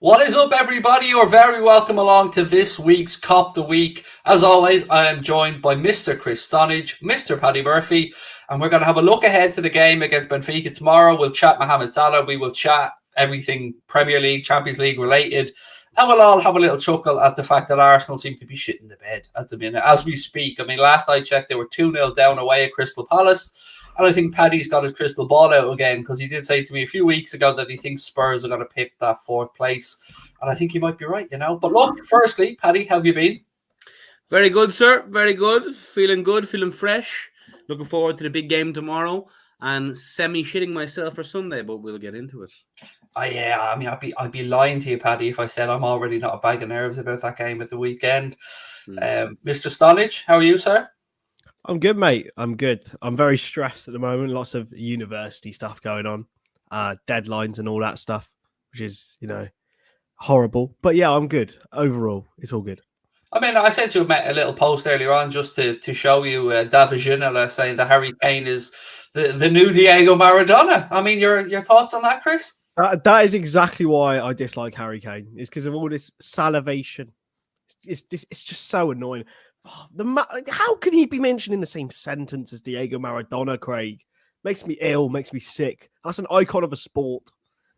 What is up, everybody? You're very welcome along to this week's Cop the Week. As always, I am joined by Mr. Chris Stonage, Mr. Paddy Murphy, and we're going to have a look ahead to the game against Benfica tomorrow. We'll chat Mohamed Salah. We will chat everything Premier League, Champions League related, and we'll all have a little chuckle at the fact that Arsenal seem to be shitting the bed at the minute as we speak. I mean, last I checked, they were 2-0 down away at Crystal Palace. And I think Paddy's got his crystal ball out again because he did say to me a few weeks ago that he thinks Spurs are going to pick that fourth place. And I think he might be right, you know. But look, firstly, Paddy, how have you been? Very good, sir. Very good. Feeling fresh. Looking forward to the big game tomorrow and semi-shitting myself for Sunday, but we'll get into it. Yeah, I mean, I'd be lying to you, Paddy, if I said I'm already not a bag of nerves about that game at the weekend. Mr. Stonage, how are you, sir? I'm good, mate. I'm good. I'm very stressed at the moment. Lots of university stuff going on, deadlines and all that stuff, which is, horrible. But yeah, I'm good. Overall, it's all good. I mean, I sent you a little post earlier on just to show you David Ginola saying that Harry Kane is the new Diego Maradona. I mean, your thoughts on that, Chris? That is exactly why I dislike Harry Kane. It's because of all this salivation. It's just so annoying. How can he be mentioned in the same sentence as Diego Maradona, Craig? Makes me ill, makes me sick. That's an icon of a sport.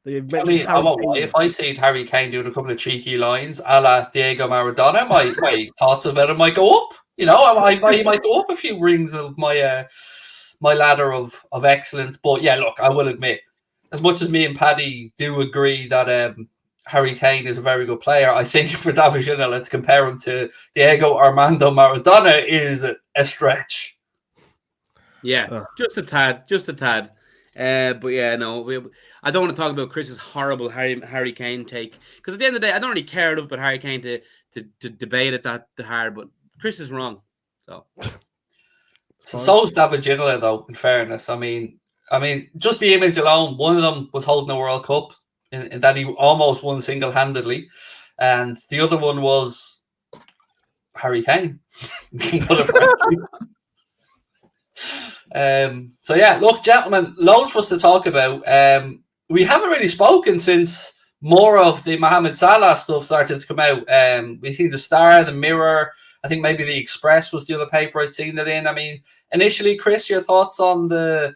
I mean, if I see Harry Kane doing a couple of cheeky lines a la Diego Maradona, my thoughts about it might go up. You know, he might go up a few rings of my ladder of excellence. But yeah, look, I will admit, as much as me and Paddy do agree that Harry Kane is a very good player, I think for David Ginola to compare him to Diego Armando Maradona is a stretch. Yeah, just a tad. But yeah, no, I don't want to talk about Chris's horrible Harry Kane take, because at the end of the day, I don't really care enough about Harry Kane to debate it that hard. But Chris is wrong. So's David Ginola, though. In fairness, I mean, just the image alone. One of them was holding the World Cup, in that he almost won single-handedly, and the other one was Harry Kane. So yeah, look, gentlemen, loads for us to talk about. We haven't really spoken since more of the Mohamed Salah stuff started to come out. We see the Star, the Mirror. I think maybe the Express was the other paper I'd seen it in. I mean, initially, Chris, your thoughts on the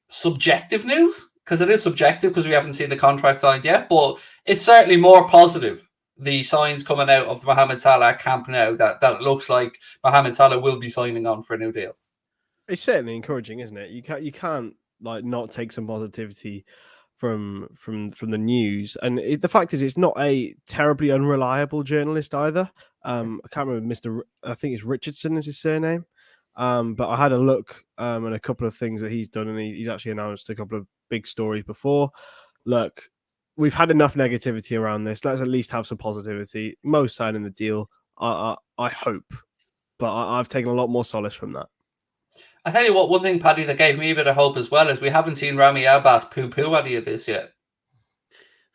subjective news? Because it is subjective because we haven't seen the contract signed yet, but it's certainly more positive. The signs coming out of the Mohamed Salah camp now that it looks like Mohamed Salah will be signing on for a new deal. It's certainly encouraging, isn't it? You can't like not take some positivity from the news, and the fact is, it's not a terribly unreliable journalist either. I can't remember I think it's Richardson is his surname. But I had a look at a couple of things that he's done, and he's actually announced a couple of big stories before. Look, we've had enough negativity around this. Let's at least have some positivity. Mo signing the deal, I hope, but I've taken a lot more solace from that. I tell you what, one thing, Paddy, that gave me a bit of hope as well is we haven't seen Rami Abbas poo-poo any of this yet.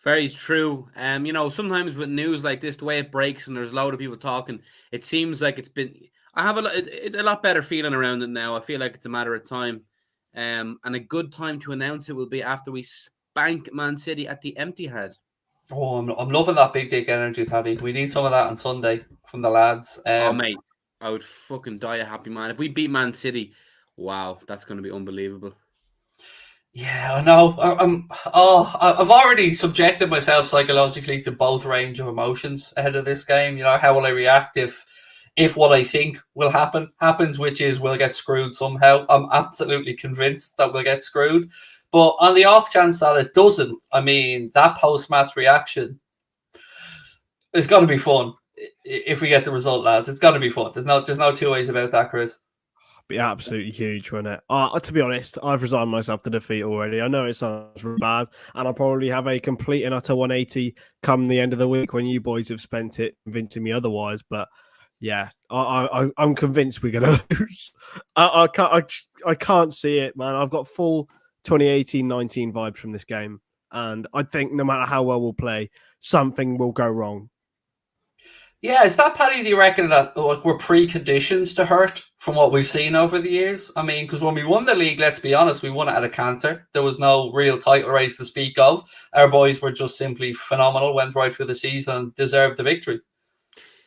Very true. Sometimes with news like this, the way it breaks and there's a load of people talking, it seems like it's been. It's a lot better feeling around it now. I feel like it's a matter of time, and a good time to announce it will be after we spank Man City at the Etihad. Oh, I'm loving that big dick energy, Paddy. We need some of that on Sunday from the lads. Mate, I would fucking die a happy man if we beat Man City. Wow, that's going to be unbelievable. Yeah, I know. I've already subjected myself psychologically to both range of emotions ahead of this game. You know, how will I react if what I think will happens, which is we'll get screwed somehow. I'm absolutely convinced that we'll get screwed. But on the off chance that it doesn't, I mean, that post-match reaction, it's got to be fun. If we get the result, lads, it's got to be fun. There's no two ways about that, Chris. Be absolutely huge, wouldn't it? To be honest, I've resigned myself to defeat already. I know it sounds really bad, and I'll probably have a complete and utter 180 come the end of the week when you boys have spent it convincing me otherwise. But yeah, I'm convinced we're gonna lose. I can't see it, man. I've got full 2018-19 vibes from this game, and I think no matter how well we'll play, something will go wrong. Yeah, is that, Paddy, do you reckon that like, we're preconditioned to hurt from what we've seen over the years? I mean, because when we won the league, let's be honest, we won it at a canter. There was no real title race to speak of. Our boys were just simply phenomenal, went right through the season and deserved the victory.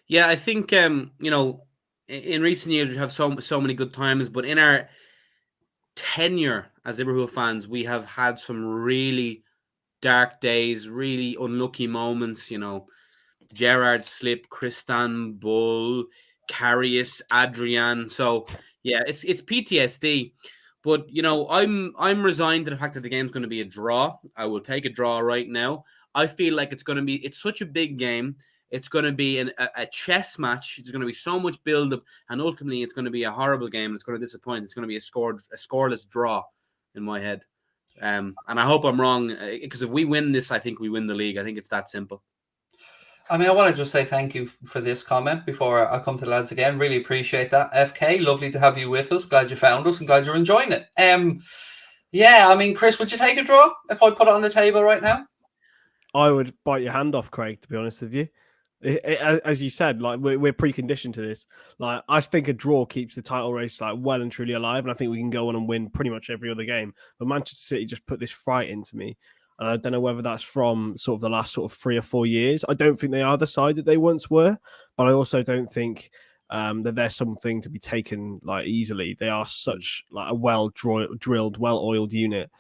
Yeah, I think in recent years we have so many good times, but in our tenure as Liverpool fans, we have had some really dark days, really unlucky moments. Gerrard slip, Christian Bull, Karius, Adrian. So yeah, it's PTSD. But I'm resigned to the fact that the game's going to be a draw. I will take a draw right now. I feel like it's such a big game. It's going to be a chess match. There's going to be so much build-up, and ultimately it's going to be a horrible game. It's going to disappoint. It's going to be a scoreless draw in my head. And I hope I'm wrong, because if we win this, I think we win the league. I think it's that simple. I mean, I want to just say thank you for this comment before I come to the lads again. Really appreciate that. FK, lovely to have you with us. Glad you found us and glad you're enjoying it. Yeah, I mean, Chris, would you take a draw if I put it on the table right now? I would bite your hand off, Craig, to be honest with you. As you said, like we're preconditioned to this. Like I think a draw keeps the title race like well and truly alive, and I think we can go on and win pretty much every other game. But Manchester City just put this fright into me, and I don't know whether that's from sort of the last sort of 3 or 4 years. I don't think they are the side that they once were, but I also don't think that there's something to be taken like easily. They are such like a well drilled, well oiled unit.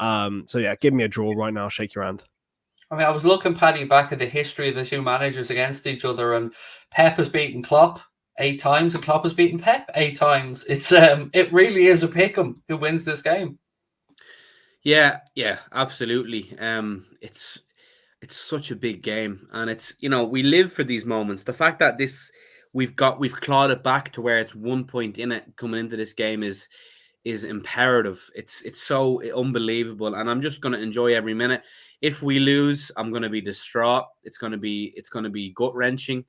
So yeah, give me a draw right now. Shake your hand. I mean, I was looking, Paddy, back at the history of the two managers against each other, and Pep has beaten Klopp 8 times, and Klopp has beaten Pep 8 times. It really is a pick'em who wins this game. Yeah, absolutely. It's such a big game, and it's we live for these moments. The fact that we've clawed it back to where it's 1 point in it coming into this game is imperative. It's so unbelievable, and I'm just going to enjoy every minute. If we lose, I'm going to be distraught. It's going to be gut wrenching,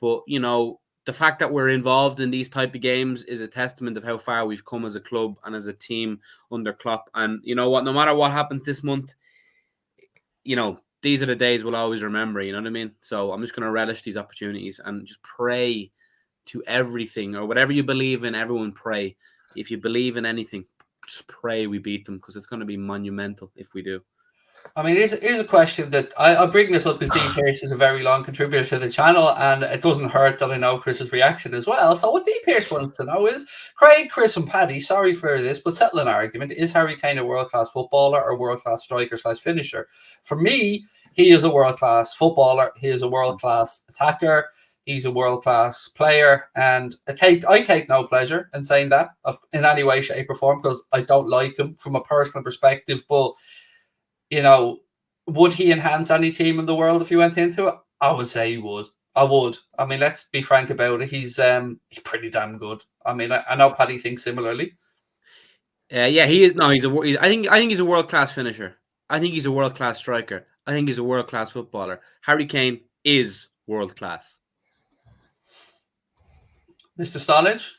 but the fact that we're involved in these type of games is a testament of how far we've come as a club and as a team under Klopp. And you know what? No matter what happens this month, these are the days we'll always remember. You know what I mean? So I'm just going to relish these opportunities and just pray to everything, or whatever you believe in. Everyone pray. If you believe in anything, just pray we beat them, because it's going to be monumental if we do. I mean, here's a question that I'll bring this up, because Dean Pearce is a very long contributor to the channel, and it doesn't hurt that I know Chris's reaction as well. So what Dean Pearce wants to know is, Craig, Chris and Paddy, sorry for this, but settle an argument. Is Harry Kane a world-class footballer or world-class striker/finisher? For me, he is a world-class footballer. He is a world-class attacker. He's a world-class player, and I take no pleasure in saying that in any way, shape or form, because I don't like him from a personal perspective, but would he enhance any team in the world if he went into it? I would say he would. I would. I mean, let's be frank about it. He's pretty damn good. I mean, I know Paddy thinks similarly. Yeah, he is. No, I think he's a world-class finisher. I think he's a world-class striker. I think he's a world-class footballer. Harry Kane is world-class. Mr. Stonage,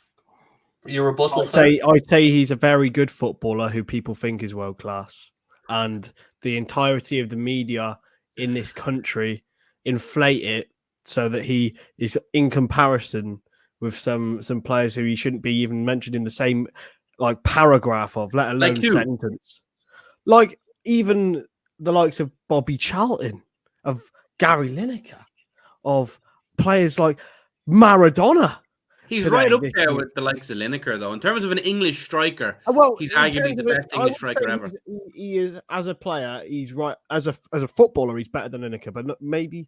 your rebuttal? I'd say he's a very good footballer who people think is world-class. And the entirety of the media in this country inflate it so that he is in comparison with some players who he shouldn't be even mentioned in the same like paragraph of, let alone sentence. Like even the likes of Bobby Charlton, of Gary Lineker, of players like Maradona. He's right up there with the likes of Lineker, though. In terms of an English striker, he's arguably the best English striker ever. He is, as a player, he's right. As a footballer, he's better than Lineker, but maybe,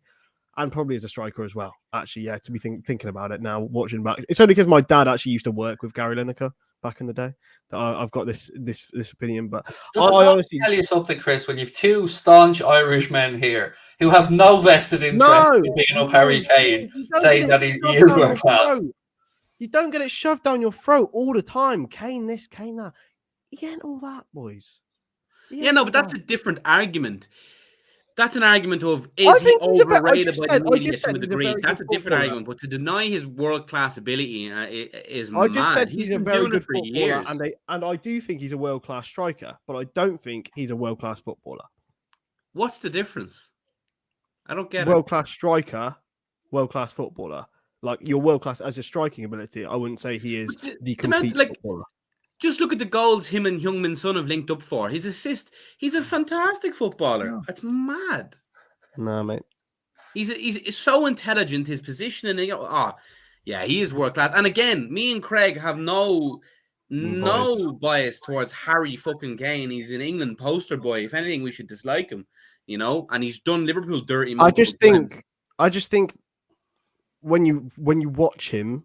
and probably as a striker as well. Actually, yeah, to be thinking about it now, watching back, it's only because my dad actually used to work with Gary Lineker back in the day that I've got this opinion. But I honestly tell you something, Chris, when you've two staunch Irishmen here who have no vested interest in being up Harry Kane, saying that he is world class. You don't get it shoved down your throat all the time. Kane this, Kane that. He ain't all that, boys. But that's a different argument. That's an argument of, is he overrated by the media to a degree? That's a different argument. But to deny his world-class ability is mad. I just said he's a very good footballer, and I do think he's a world-class striker, but I don't think he's a world-class footballer. What's the difference? I don't get it. World-class striker world-class footballer. Like, you're world-class as a striking ability. I wouldn't say he is the amount, complete like, footballer. just look at the goals him and Heung-min Son have linked up for. His assist. He's a fantastic footballer. It's mad. Nah, mate. He's so intelligent. His positioning. Yeah, he is world class. And again, me and Craig have no bias towards Harry fucking Kane. He's an England poster boy. If anything, we should dislike him. And he's done Liverpool dirty. I just think when you watch him,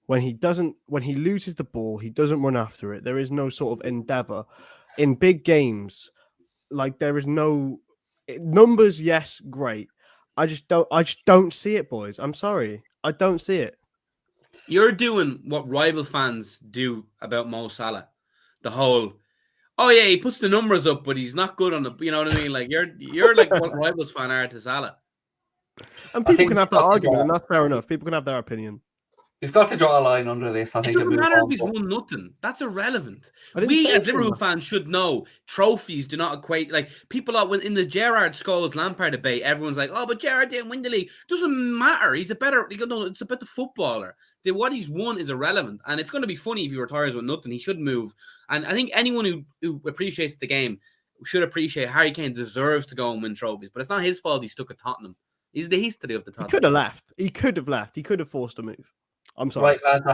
when he loses the ball, he doesn't run after it. There is no sort of endeavor in big games. Like, there is no numbers. Yes, great. I just don't see it, boys. I'm sorry, I don't see it. You're doing what rival fans do about Mo Salah. The whole, oh yeah, he puts the numbers up, but he's not good on the. You know what I mean? Like, you're like what rivals fan are to Salah. And people can have that argument, and that's fair enough. People can have their opinion. We've got to draw a line under this. I think it doesn't matter if he's won nothing. That's irrelevant. We as Liverpool fans should know trophies do not equate. Like, people are in the Gerrard Scholes Lampard debate. Everyone's like, "Oh, but Gerrard didn't win the league." Doesn't matter. He's a better. No, it's about the footballer. What he's won is irrelevant, and it's going to be funny if he retires with nothing. He should move. And I think anyone who appreciates the game should appreciate Harry Kane deserves to go and win trophies. But it's not his fault he's stuck at Tottenham. He's the history of the Tottenham. He could have left. He could have forced a move. I'm sorry. Right, lads, I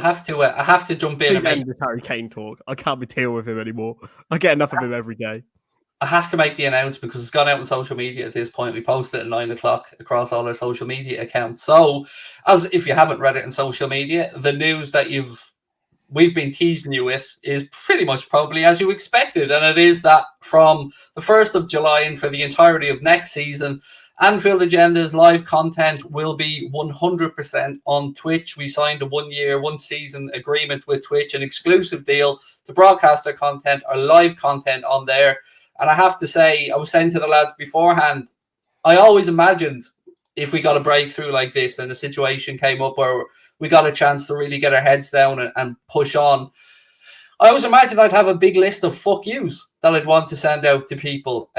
have to jump in and make this Harry Kane talk. I can't be dealing with him anymore. I get enough of him every day. I have to make the announcement because it's gone out on social media at this point. We posted it at 9 o'clock across all our social media accounts. So, as if you haven't read it in social media, the news that we've been teasing you with is pretty much probably as you expected, and it is that from the 1st of July and for the entirety of next season, Anfield Agenda's live content will be 100% on Twitch. We signed a 1-year, 1-season agreement with Twitch, an exclusive deal to broadcast our content, our live content on there. And I have to say, I was saying to the lads beforehand, I always imagined if we got a breakthrough like this and a situation came up where we got a chance to really get our heads down and push on, I always imagined I'd have a big list of fuck yous that I'd want to send out to people.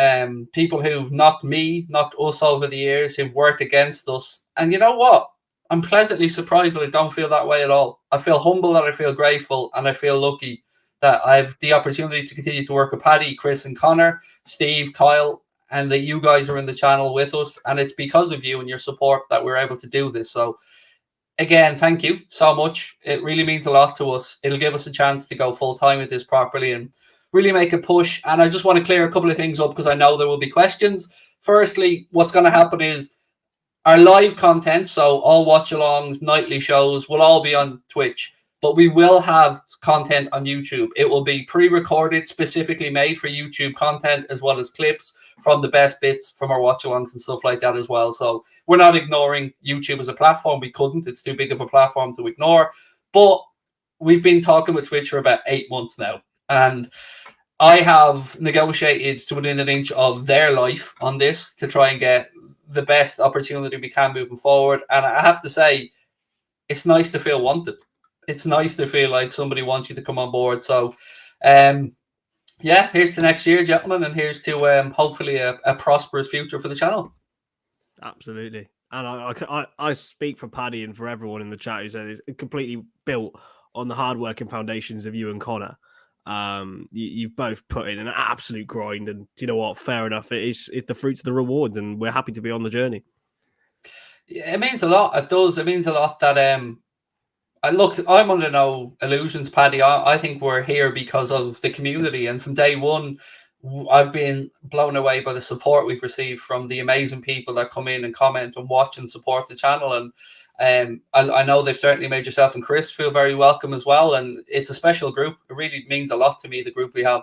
People who've knocked us over the years, who've worked against us. And you know what? I'm pleasantly surprised that I don't feel that way at all. I feel humble, and I feel grateful, and I feel lucky that I have the opportunity to continue to work with Paddy, Chris and Connor, Steve, Kyle, and that you guys are in the channel with us. And it's because of you and your support that we're able to do this. So again, thank you so much. It really means a lot to us. It'll give us a chance to go full time with this properly and really make a push. And I just want to clear a couple of things up because I know there will be questions. Firstly, what's going to happen is our live content, so all watch-alongs, nightly shows, will all be on Twitch. But we will have content on YouTube. It will be pre-recorded, specifically made for YouTube content, as well as clips from the best bits from our watch-alongs and stuff like that as well. So we're not ignoring YouTube as a platform. We couldn't. It's too big of a platform to ignore. But we've been talking with Twitch for about 8 months now. And I have negotiated to within an inch of their life on this to try and get the best opportunity we can moving forward. And I have to say, it's nice to feel wanted. It's nice to feel like somebody wants you to come on board. So, yeah, here's to next year, gentlemen, and here's to hopefully a prosperous future for the channel. Absolutely. And I speak for Paddy and for everyone in the chat who said it's completely built on the hard-working foundations of you and Connor. You've both put in an absolute grind, and do you know what? Fair enough. It's the fruits of the rewards, and we're happy to be on the journey. Yeah, it means a lot. It does. It means a lot that look, I'm under no illusions, Paddy. I think we're here because of the community. And from day one, I've been blown away by the support we've received from the amazing people that come in and comment and watch and support the channel. And I know they've certainly made yourself and Chris feel very welcome as well. And it's a special group. It really means a lot to me, the group we have.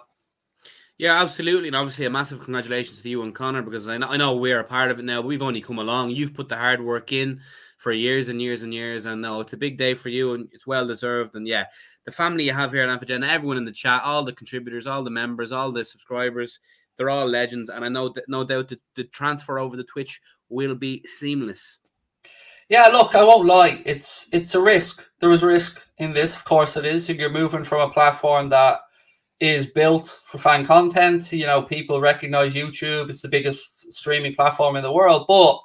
Yeah, absolutely. And obviously a massive congratulations to you and Connor, because I know we're a part of it now. We've only come along. You've put the hard work in for years and years and years. And no, it's a big day for you and it's well deserved. And yeah, the family you have here at Amphigena, everyone in the chat, all the contributors, all the members, all the subscribers, they're all legends. And I know that no doubt the transfer over to Twitch will be seamless. Yeah, look, I won't lie. It's a risk. There is risk in this. Of course it is. You're moving from a platform that is built for fan content. You know, people recognize YouTube. It's the biggest streaming platform in the world. But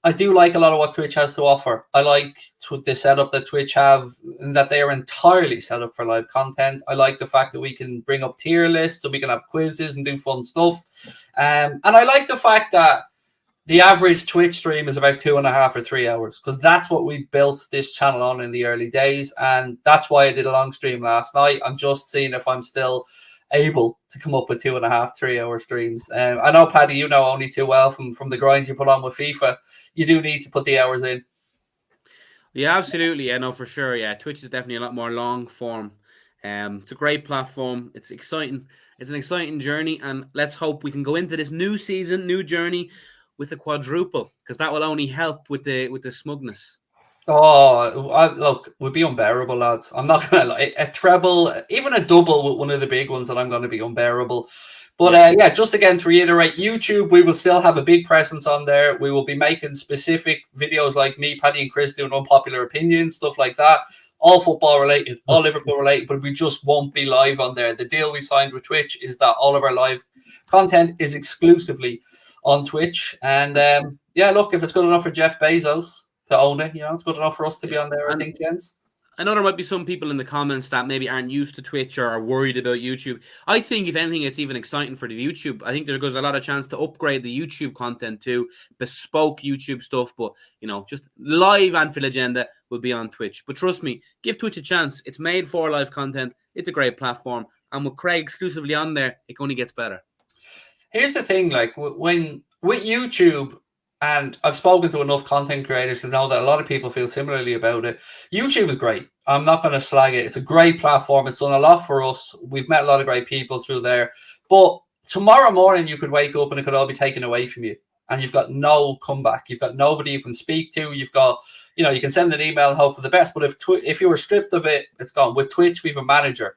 I do like a lot of what Twitch has to offer. I like the setup that Twitch have, and that they are entirely set up for live content. I like the fact that we can bring up tier lists, so we can have quizzes and do fun stuff. And I like the fact that the average Twitch stream is about 2.5 or 3 hours, because that's what we built this channel on in the early days. And that's why I did a long stream last night. I'm just seeing if I'm still able to come up with 2.5, 3 hour streams. I know, Paddy, you know only too well from the grind you put on with FIFA. You do need to put the hours in. Yeah, absolutely. Yeah, no, for sure. Yeah, Twitch is definitely a lot more long form. It's a great platform. It's exciting. It's an exciting journey, and let's hope we can go into this new season, new journey, with a quadruple, because that will only help with the smugness. Oh, look, would be unbearable, lads. I'm not gonna lie. A treble, even a double with one of the big ones, and I'm going to be unbearable. But yeah, just again to reiterate, YouTube, we will still have a big presence on there. We will be making specific videos like me, Paddy, and Chris doing unpopular opinions, stuff like that. All football related, all Liverpool related, but we just won't be live on there. The deal we signed with Twitch is that all of our live content is exclusively on Twitch. And yeah, look, if it's good enough for Jeff Bezos to own it, it's good enough for us to be on there, I think, gents. I know there might be some people in the comments that maybe aren't used to Twitch or are worried about YouTube. I think, if anything, it's even exciting for the YouTube. I think there goes a lot of chance to upgrade the YouTube content to bespoke YouTube stuff, but, just live Anfield Agenda will be on Twitch. But trust me, give Twitch a chance. It's made for live content. It's a great platform. And with Craig exclusively on there, it only gets better. Here's the thing, like, with YouTube, and I've spoken to enough content creators to know that a lot of people feel similarly about it. YouTube is great. I'm not going to slag it. It's a great platform. It's done a lot for us. We've met a lot of great people through there. But tomorrow morning, you could wake up and it could all be taken away from you. And you've got no comeback. You've got nobody you can speak to. You've got, you can send an email and hope for the best. But if you were stripped of it, it's gone. With Twitch, we have a manager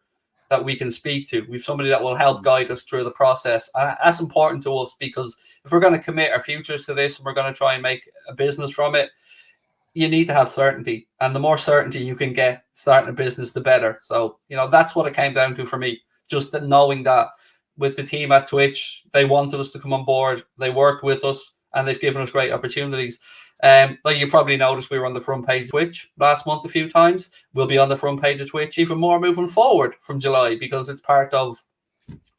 that we can speak to. We've somebody that will help guide us through the process. And that's important to us, because if we're going to commit our futures to this and we're going to try and make a business from it, you need to have certainty. And the more certainty you can get starting a business, the better. So, that's what it came down to for me. Just knowing that with the team at Twitch, they wanted us to come on board. They worked with us and they've given us great opportunities. Like you probably noticed, we were on the front page of Twitch last month a few times. We'll be on the front page of Twitch even more moving forward from July, because it's part of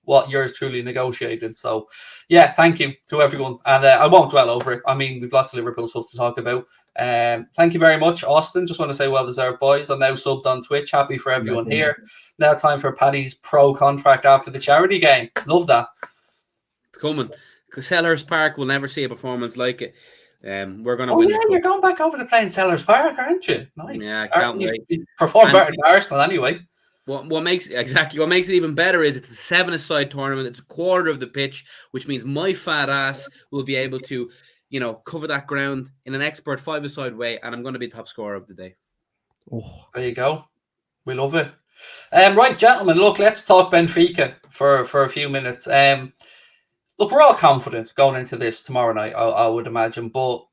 what yours truly negotiated. So, yeah, thank you to everyone. And I won't dwell over it. I mean, we've lots of Liverpool stuff to talk about. Thank you very much, Austin. Just want to say well deserved, boys. I'm now subbed on Twitch. Happy for everyone here. Now time for Paddy's pro contract after the charity game. Love that. It's coming. Selhurst Park will never see a performance like it. We're going to win. Yeah, you're going back over to playing Selhurst Park, aren't you? Nice. Yeah, I can't wait. You perform better than Arsenal anyway. What makes it even better is it's a 7-a-side tournament. It's a quarter of the pitch, which means my fat ass will be able to, cover that ground in an expert 5-a-side way, and I'm going to be top scorer of the day. Oh, there you go. We love it. Right, gentlemen, look, let's talk Benfica for a few minutes. Look, we're all confident going into this tomorrow night, I would imagine, but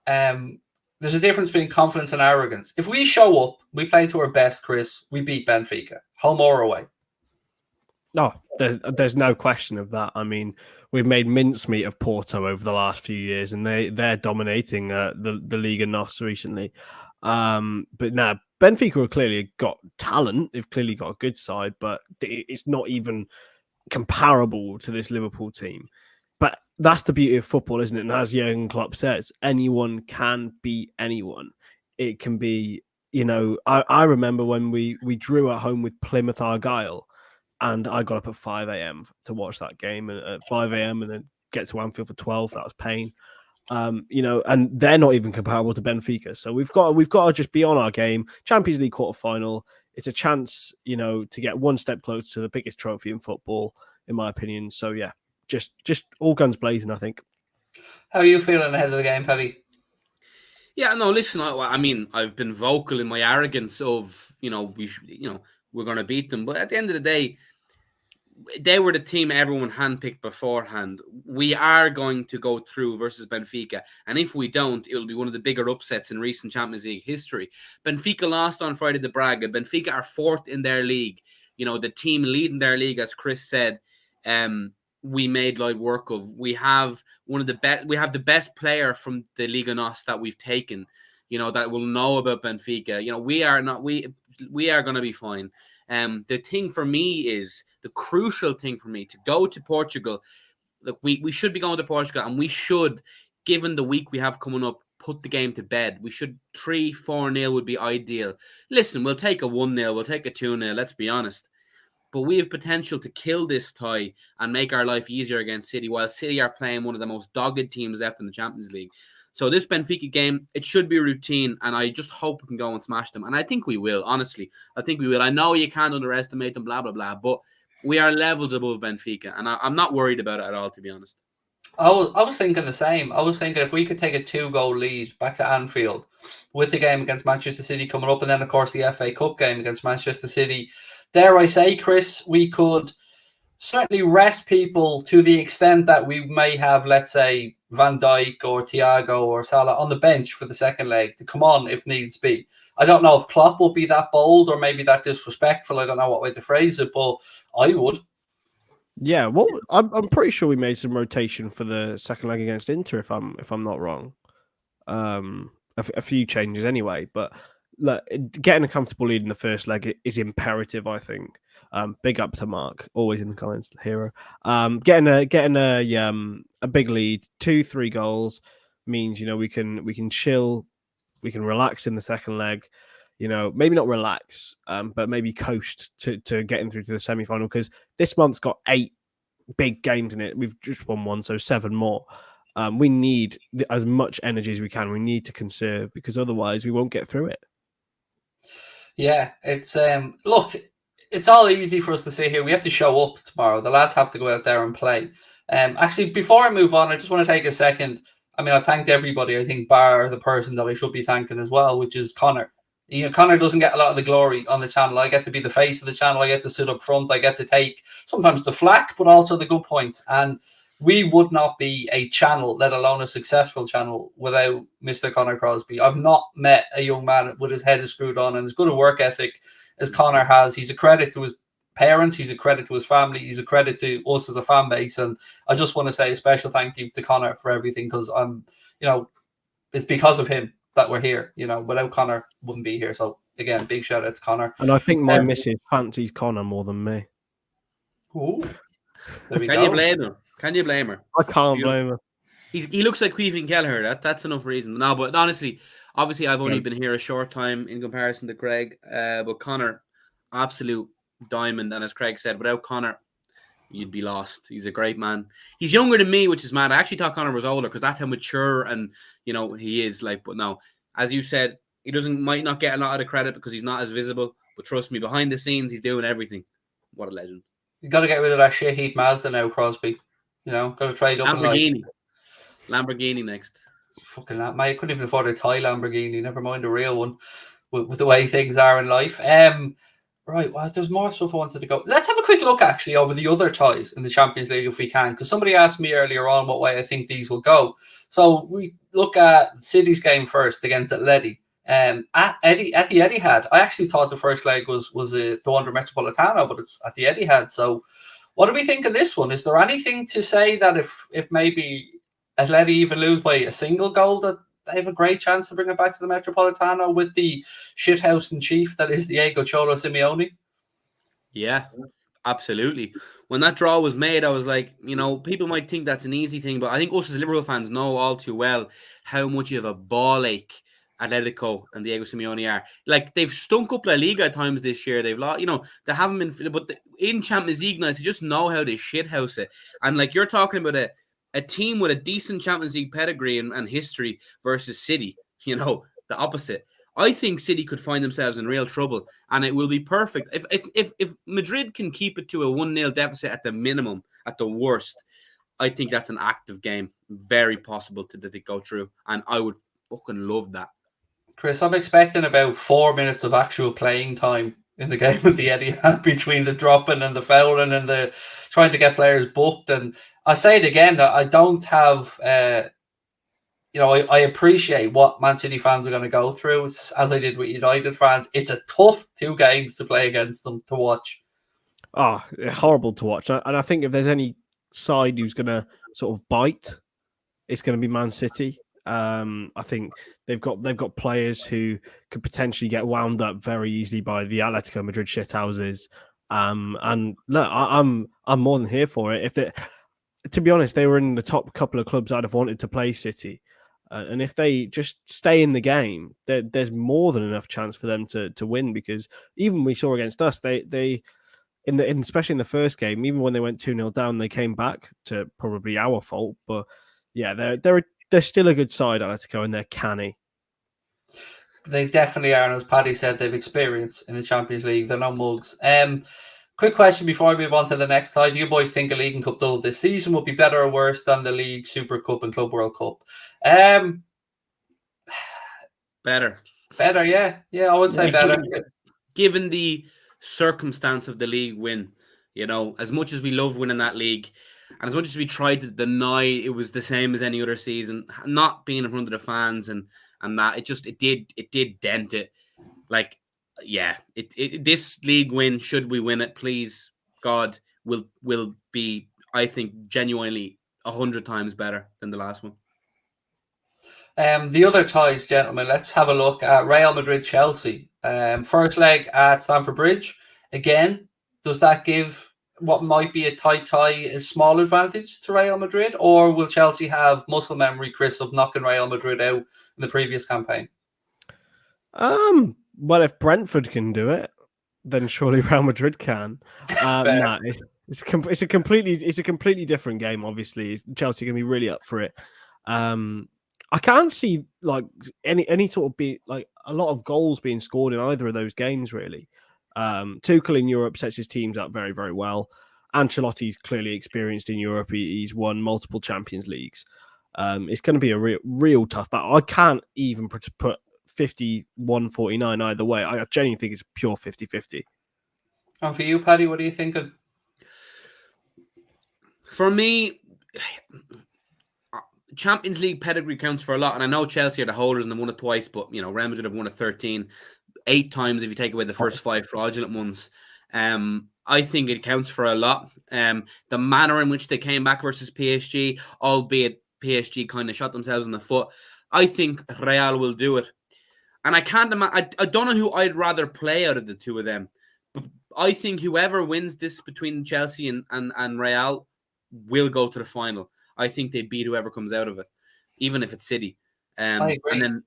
there's a difference between confidence and arrogance. If we show up, we play to our best, Chris, we beat Benfica, home or away. No, there's no question of that. I mean, we've made mincemeat of Porto over the last few years, and they're dominating the Liga NOS recently. But now Benfica have clearly got talent. They've clearly got a good side, but it's not even comparable to this Liverpool team. But that's the beauty of football, isn't it? And as Jurgen Klopp says, anyone can beat anyone. It can be, I remember when we drew at home with Plymouth Argyle, and I got up at 5 a.m. to watch that game, and at 5 a.m. and then get to Anfield for 12. That was pain. And they're not even comparable to Benfica. So we've got to just be on our game. Champions League quarterfinal. It's a chance, to get one step closer to the biggest trophy in football, in my opinion. So yeah, just all guns blazing, I think. How are you feeling ahead of the game, Paddy? Yeah, no, listen, I mean, I've been vocal in my arrogance of, we're going to beat them. But at the end of the day, they were the team everyone handpicked beforehand. We are going to go through versus Benfica. And if we don't, it'll be one of the bigger upsets in recent Champions League history. Benfica lost on Friday to Braga. Benfica are fourth in their league. The team leading their league, as Chris said, we made light work of. We have one of the best. We have the best player from the Liga NOS that we've taken. That will know about Benfica. We are not. We are going to be fine. The thing for me is the crucial thing for me to go to Portugal. Look, we should be going to Portugal, and we should, given the week we have coming up, put the game to bed. We should 3-4-0 would be ideal. Listen, we'll take a 1-0, we'll take a 2-0. Let's be honest. But we have potential to kill this tie and make our life easier against City, while City are playing one of the most dogged teams left in the Champions League. So this Benfica game, it should be routine, and I just hope we can go and smash them. And I think we will, honestly. I think we will. I know you can't underestimate them, blah, blah, blah, but we are levels above Benfica, and I'm not worried about it at all, to be honest. I was thinking the same. I was thinking if we could take a 2-goal lead back to Anfield with the game against Manchester City coming up, and then, of course, the FA Cup game against Manchester City, dare I say, Chris, we could certainly rest people to the extent that we may have, let's say, Van Dijk or Thiago or Salah on the bench for the second leg to come on if needs be. I don't know if Klopp will be that bold or maybe that disrespectful. I don't know what way to phrase it, but I would. Yeah, well, I'm pretty sure we made some rotation for the second leg against Inter, if I'm not wrong. A few changes anyway, but look, getting a comfortable lead in the first leg is imperative, I think. Big up to Mark, always in the comments, hero. Getting a big lead, 2-3 goals means we can chill, we can relax in the second leg. Maybe not relax, but maybe coast to getting through to the semi-final, because this month's got 8 big games in it. We've just won 1, so 7 more. We need as much energy as we can. We need to conserve, because otherwise we won't get through it. Yeah, it's look, it's all easy for us to sit here. We have to show up tomorrow. The lads have to go out there and play. Actually, before I move on, I just want to take a second. I mean, I've thanked everybody, I think, bar the person that I should be thanking as well, which is Connor. Connor doesn't get a lot of the glory on the channel. I get to be the face of the channel. I get to sit up front. I get to take sometimes the flack, but also the good points. And we would not be a channel, let alone a successful channel, without Mr. Connor Crosby. I've not met a young man with his head screwed on and as good a work ethic as Connor has. He's a credit to his parents. He's a credit to his family. He's a credit to us as a fan base. And I just want to say a special thank you to Connor for everything, because it's because of him that we're here. Without Connor, wouldn't be here. So again, big shout out to Connor. And I think my missus fancies Connor more than me. Ooh, there we Can go. you blame him? Can you blame her? I can't blame her. He looks like Queefing Kelleher. That's enough reason. No, but honestly, obviously, I've only been here a short time in comparison to Craig. But Connor, absolute diamond. And as Craig said, without Connor, you'd be lost. He's a great man. He's younger than me, which is mad. I actually thought Connor was older, because that's how mature and he is. But no, as you said, he might not get a lot of the credit because he's not as visible. But trust me, behind the scenes, he's doing everything. What a legend. You got to get rid of that shit heat Mazda now, Crosby. Got to trade up. Lamborghini next. Fucking that, mate. I couldn't even afford a Thai Lamborghini. Never mind a real one. With the way things are in life. Right. Well, there's more stuff I wanted to go. Let's have a quick look actually over the other ties in the Champions League if we can, because somebody asked me earlier on what way I think these will go. So we look at City's game first against Atleti. At the Etihad. I actually thought the first leg was the Wanda Metropolitano, but it's at the Etihad. So what do we think of this one? Is there anything to say that if maybe Atleti even lose by a single goal, that they have a great chance to bring it back to the Metropolitano with the shithouse in chief that is Diego Cholo Simeone? Yeah, absolutely. When that draw was made, I was like, people might think that's an easy thing, but I think us as Liverpool fans know all too well how much of a ball ache Atletico and Diego Simeone are. Like, they've stunk up La Liga at times this year. They've lost, they haven't been, but in Champions League nights, you just know how they shithouse it. And like, you're talking about a team with a decent Champions League pedigree and history versus City, the opposite. I think City could find themselves in real trouble, and it will be perfect. If Madrid can keep it to a 1-0 deficit at the minimum, at the worst, I think that's an active game. Very possible that they go through, and I would fucking love that. Chris, I'm expecting about 4 minutes of actual playing time in the game with the Etihad between the dropping and the fouling and the trying to get players booked. And I say it again, that I don't have, I appreciate what Man City fans are going to go through. It's, as I did with United fans, it's a tough 2 games to play against them, to watch. Horrible to watch. And I think if there's any side who's going to sort of bite, it's going to be Man City. I think they've got players who could potentially get wound up very easily by the Atletico Madrid shithouses. And look, I'm more than here for it. If they, to be honest, they were in the top couple of clubs I'd have wanted to play City. And if they just stay in the game, there's more than enough chance for them to win, because even we saw against us, they especially in the first game, even when they went 2-0 down, they came back to probably our fault. But yeah, they're still a good side, Atletico, and they're canny. They definitely are, and as Paddy said, they've experience in the Champions League. They're no mugs. Quick question before we move on to the next tie. Do you boys think a League and Cup double this season would be better or worse than the League, Super Cup and Club World Cup? Better. Better, yeah. Yeah, I would say better. Given the circumstance of the league win, as much as we love winning that league, and as much as we tried to deny it was the same as any other season, not being in front of the fans and that, it did dent it. Like, yeah, this league win, should we win it, please God, will be, I think, genuinely 100 times better than the last one. The other ties, gentlemen, let's have a look at Real Madrid-Chelsea. First leg at Stamford Bridge. Again, does that give what might be a tight tie a small advantage to Real Madrid, or will Chelsea have muscle memory, Chris, of knocking Real Madrid out in the previous campaign? Well, if Brentford can do it, then surely Real Madrid can. Nah, it's a completely different game. Obviously, Chelsea can be really up for it. I can't see like any sort of a lot of goals being scored in either of those games, really. Tuchel in Europe sets his teams up very, very well. Ancelotti's clearly experienced in Europe. He's won multiple Champions Leagues. It's going to be a real tough battle. I can't even put 51-49 either way. I genuinely think it's pure 50-50. And for you, Paddy, what are you thinking? For me, Champions League pedigree counts for a lot, and I know Chelsea are the holders and they've won it twice, but Real Madrid have won it 8 times if you take away the first 5 fraudulent ones. I think it counts for a lot. The manner in which they came back versus PSG, albeit PSG kind of shot themselves in the foot, I think Real will do it. And I can't imagine, I don't know who I'd rather play out of the two of them, but I think whoever wins this between Chelsea and Real will go to the final. I think they beat whoever comes out of it, even if it's City. I agree. And then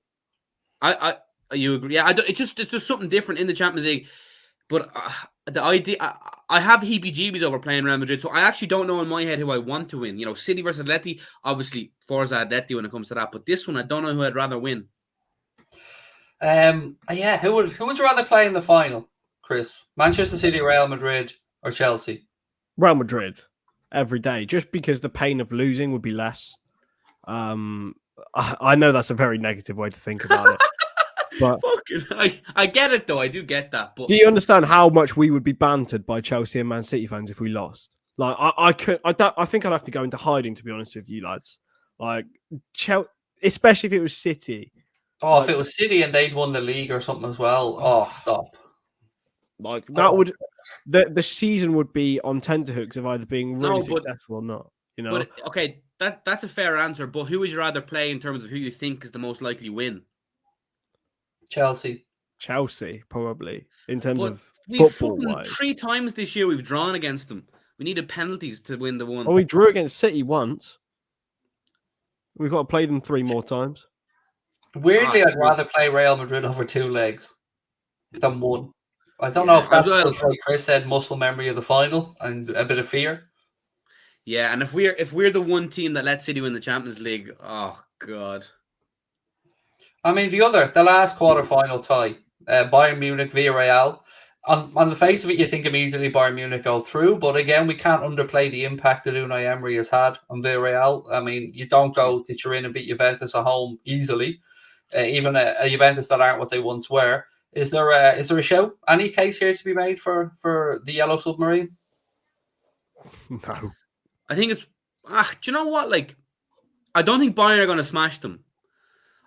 you agree? Yeah, it's just something different in the Champions League. But the idea, I have heebie-jeebies over playing Real Madrid, so I actually don't know in my head who I want to win. City versus Atleti, obviously Forza Atleti when it comes to that. But this one, I don't know who I'd rather win. Yeah, who would you rather play in the final, Chris? Manchester City, Real Madrid, or Chelsea? Real Madrid every day, just because the pain of losing would be less. I know that's a very negative way to think about it. But I get it, though. I do get that. But do you understand how much we would be bantered by Chelsea and Man City fans if we lost? Like, I think I'd have to go into hiding, to be honest with you, lads. Like, especially if it was City. Oh, like, if it was City and they'd won the league or something as well. Oh, stop. Like, that would... The season would be on tenterhooks of either being really successful or not. But, okay, that's a fair answer. But who would you rather play in terms of who you think is the most likely win? Chelsea, probably, in terms of football-wise. 3 times this year we've drawn against them. We needed penalties to win the one. Well, we drew against City once. We've got to play them 3 more times. Weirdly, I'd rather play Real Madrid over 2 legs than 1. I don't know if that's like Chris said, muscle memory of the final and a bit of fear. Yeah, and if we're the one team that lets City win the Champions League, oh god. I mean, the last quarter-final tie, Bayern Munich via Real. On the face of it, you think immediately Bayern Munich go through, but again, we can't underplay the impact that Unai Emery has had on Villarreal. I mean, you don't go to Turin and beat Juventus at home easily, even a Juventus that aren't what they once were. Is there a show? Any case here to be made for the Yellow Submarine? No. I think it's... do you know what? Like, I don't think Bayern are going to smash them.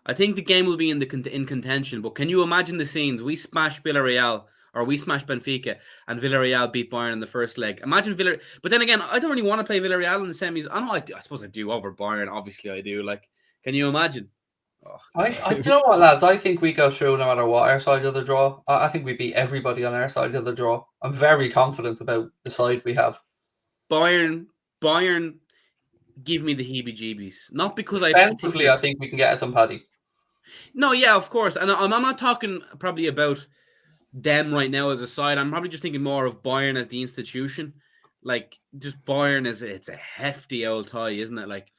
I think the game will be in contention, but can you imagine the scenes? We smash Villarreal or we smash Benfica and Villarreal beat Bayern in the first leg. Imagine Villarreal. But then again, I don't really want to play Villarreal in the semis. I know I suppose I do over Bayern. Obviously, I do. Like, can you imagine? Oh. You know what, lads? I think we go through no matter what our side of the draw. I think we beat everybody on our side of the draw. I'm very confident about the side we have. Bayern, give me the heebie-jeebies. Not because Defensively, I think we can get at them, Paddy. No, yeah, of course. And I'm not talking probably about them right now as a side. I'm probably just thinking more of Bayern as the institution. Like, just Bayern it's a hefty old tie, isn't it? Like,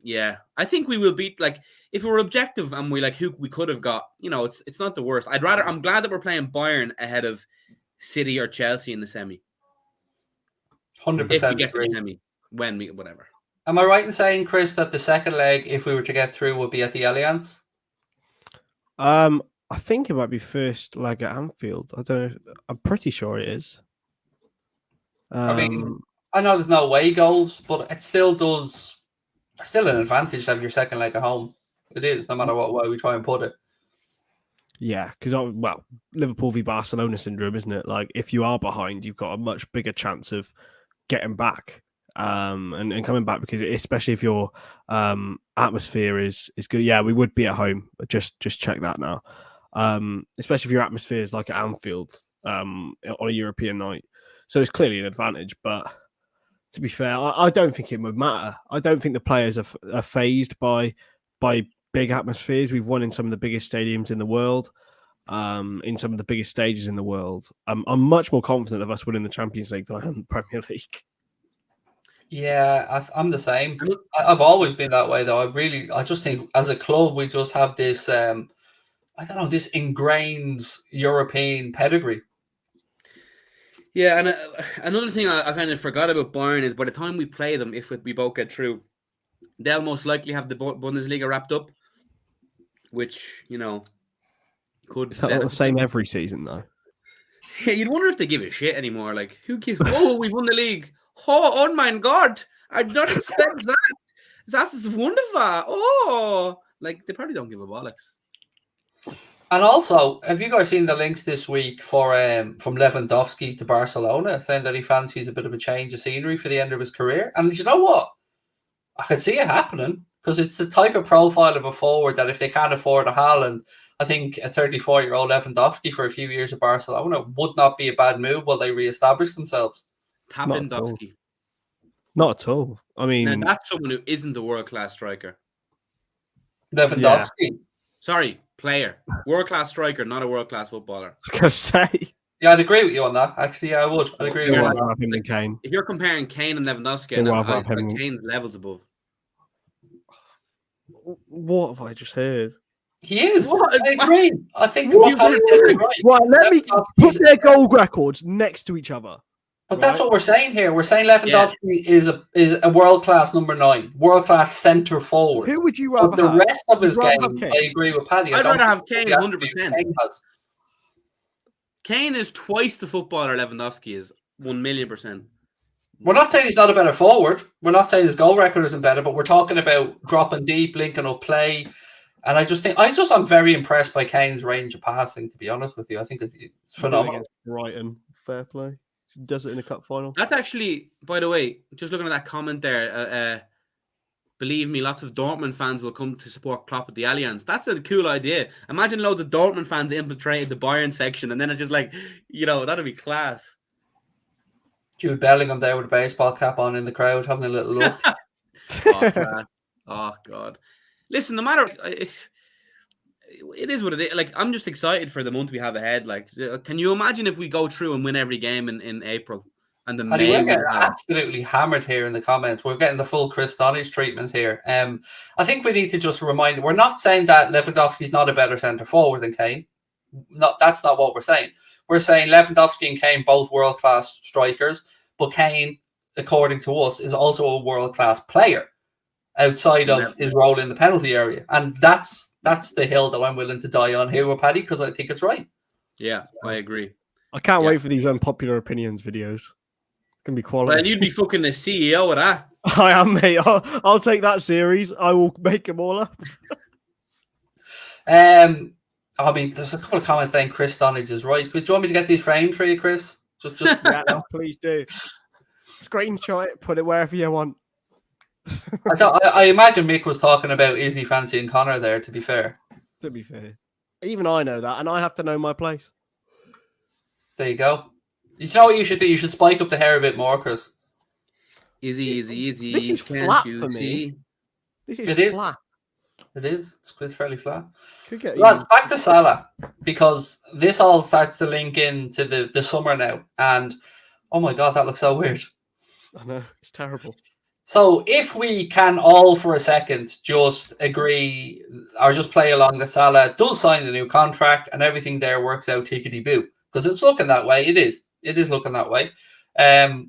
yeah, I think we will beat, like, if we're objective and we like who we could have got, it's not the worst. I'm glad that we're playing Bayern ahead of City or Chelsea in the semi. 100%. If we get to the semi, whatever. Am I right in saying, Chris, that the second leg, if we were to get through, would be at the Allianz? I think it might be first leg at Anfield. I don't know. I'm pretty sure it is. I mean, I know there's no away goals, but it still does. Still an advantage to have your second leg at home. It is, no matter what way we try and put it. Yeah, because Liverpool v Barcelona syndrome, isn't it? Like, if you are behind, you've got a much bigger chance of getting back. And coming back, because especially if your atmosphere is good. Yeah, we would be at home. Just check that now. Especially if your atmosphere is like at Anfield on a European night. So it's clearly an advantage. But to be fair, I don't think it would matter. I don't think the players are fazed by big atmospheres. We've won in some of the biggest stadiums in the world, in some of the biggest stages in the world. I'm much more confident of us winning the Champions League than I am the Premier League. Yeah, I'm the same. I've always been that way, though. I just think as a club, we just have this, I don't know, this ingrained European pedigree. Yeah, and another thing I kind of forgot about Bayern is by the time we play them, if we both get through, they'll most likely have the Bundesliga wrapped up, which, could... Is that not the same every season, though? Yeah, you'd wonder if they give a shit anymore. Like, who gives... Oh, we've won the league. Oh my God. I did not expect that. That is wonderful. Oh, like, they probably don't give a bollocks. And also, have you guys seen the links this week for from Lewandowski to Barcelona, saying that he fancies a bit of a change of scenery for the end of his career? And you know what? I can see it happening, because it's the type of profile of a forward that if they can't afford a Haaland, I think a 34-year-old Lewandowski for a few years at Barcelona would not be a bad move while they re-establish themselves. Lewandowski. Not at all. I mean... Now, that's someone who isn't a world-class striker. Lewandowski. Yeah. Sorry, player. World-class striker, not a world-class footballer. I was going to say... Yeah, I'd agree with you on that. Actually, yeah, I would. I'd agree with you on that. Him and Kane. If you're comparing Kane and Lewandowski, Kane's levels above. What have I just heard? He is. I agree. I think right. Let me put their goal records next to each other. But that's what we're saying here. We're saying Lewandowski is a world-class number 9, world-class centre forward. Who would you rather but the have? rest of his game, I agree with Paddy. I'd rather have Kane 100%. Kane is twice the footballer Lewandowski is, 1,000,000%. We're not saying he's not a better forward. We're not saying his goal record isn't better, but we're talking about dropping deep, linking up play. And I'm very impressed by Kane's range of passing, to be honest with you. I think it's phenomenal. Brighton, fair play. Does it in a cup final. That's actually, by the way, just looking at that comment there, believe me, lots of Dortmund fans will come to support Klopp at the Allianz. That's a cool idea. Imagine loads of Dortmund fans infiltrated the Bayern section, and then it's just like, that'd be class. Jude Bellingham there with a baseball cap on in the crowd, having a little look. Oh, God. Listen, no matter... It is what it is. Like, I'm just excited for the month we have ahead. Like, can you imagine if we go through and win every game in April? And the May we're getting absolutely hammered here in the comments. We're getting the full Chris Stoney's treatment here. I think we need to just remind, we're not saying that Lewandowski's not a better centre forward than Kane. That's not what we're saying. We're saying Lewandowski and Kane both world-class strikers, but Kane, according to us, is also a world-class player outside of his role in the penalty area. And that's the hill that I'm willing to die on here with Paddy, because I think it's right. Yeah, I agree. I can't wait for these unpopular opinions videos. It's going to be quality. Well, you'd be fucking the CEO of that. I am, mate. I'll take that series. I will make them all up. I I mean, there's a couple of comments saying Chris Stonage is right. Do you want me to get these framed for you, Chris? Just Yeah, please do. Screenshot it, put it wherever you want. I imagine Mick was talking about Izzy fancying Connor there, to be fair. To be fair. Even I know that, and I have to know my place. There you go. You know what you should do? You should spike up the hair a bit more, Chris. Easy. This is flat for me. This is flat. It is. It's fairly flat. Could get Lads, back to Salah, because this all starts to link into the summer now. And, oh my God, that looks so weird. I know. It's terrible. So if we can all for a second just agree or just play along that Salah does sign the new contract and everything there works out tickety-boo, because it's looking that way. It is looking that way.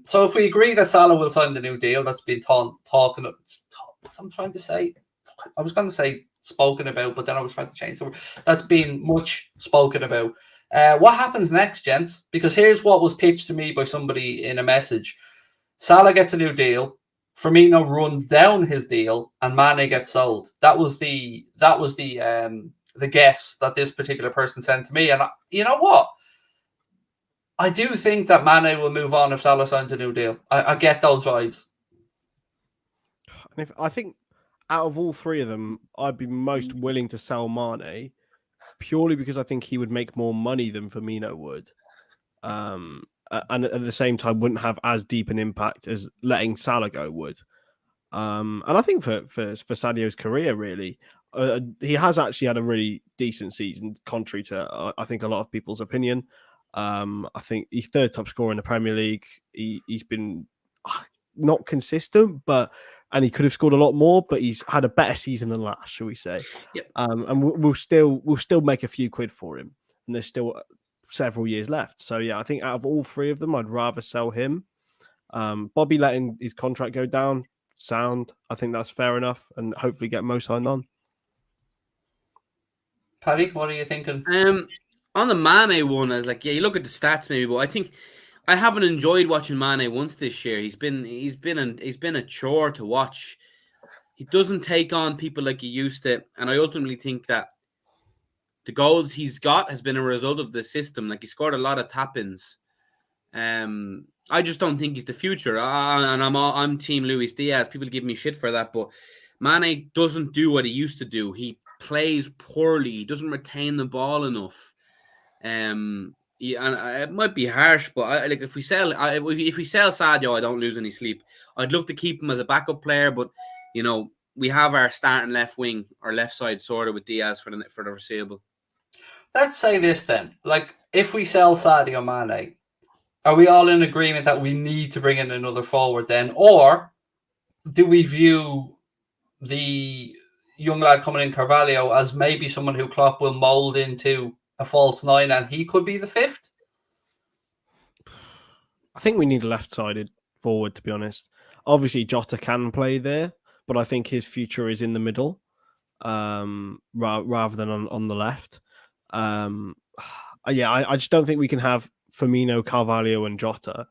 So if we agree that Salah will sign the new deal, that's been talking. I'm trying to say, I was going to say spoken about, but then I was trying to change the word. That's been much spoken about. What happens next, gents? Because here's what was pitched to me by somebody in a message. Salah gets a new deal. Firmino runs down his deal, and Mane gets sold. That was the guess that this particular person sent to me. And you know what? I do think that Mane will move on if Salah signs a new deal. I get those vibes. And I think out of all three of them, I'd be most willing to sell Mane purely because I think he would make more money than Firmino would. And at the same time wouldn't have as deep an impact as letting Salah go would. And I think for Sadio's career, really, he has actually had a really decent season, contrary to I think a lot of people's opinion. I think he's third top scorer in the Premier League. He's been not consistent, and he could have scored a lot more, but he's had a better season than last, shall we say? Yep. And we'll still make a few quid for him, and there's still several years left. So yeah, I think out of all three of them, I'd rather sell him. Bobby letting his contract go down, sound. I think that's fair enough, and hopefully get Mo signed on. Paddy, what are you thinking? On the Mane one, I was like, yeah, you look at the stats maybe, but I think I haven't enjoyed watching Mane once this year. He's been a chore to watch. He doesn't take on people like he used to, and I ultimately think that the goals he's got has been a result of the system. Like, he scored a lot of tap-ins. I just don't think he's the future. And I'm Team Luis Diaz. People give me shit for that, but Mane doesn't do what he used to do. He plays poorly. He doesn't retain the ball enough. And it might be harsh, but if we sell Sadio, I don't lose any sleep. I'd love to keep him as a backup player, but we have our starting left wing or left side sorted with Diaz for the foreseeable. Let's say this then. Like, if we sell Sadio Mane, are we all in agreement that we need to bring in another forward then? Or do we view the young lad coming in, Carvalho, as maybe someone who Klopp will mould into a false nine and he could be the fifth? I think we need a left-sided forward, to be honest. Obviously, Jota can play there, but I think his future is in the middle rather than on the left. I just don't think we can have Firmino, Carvalho, and Jota,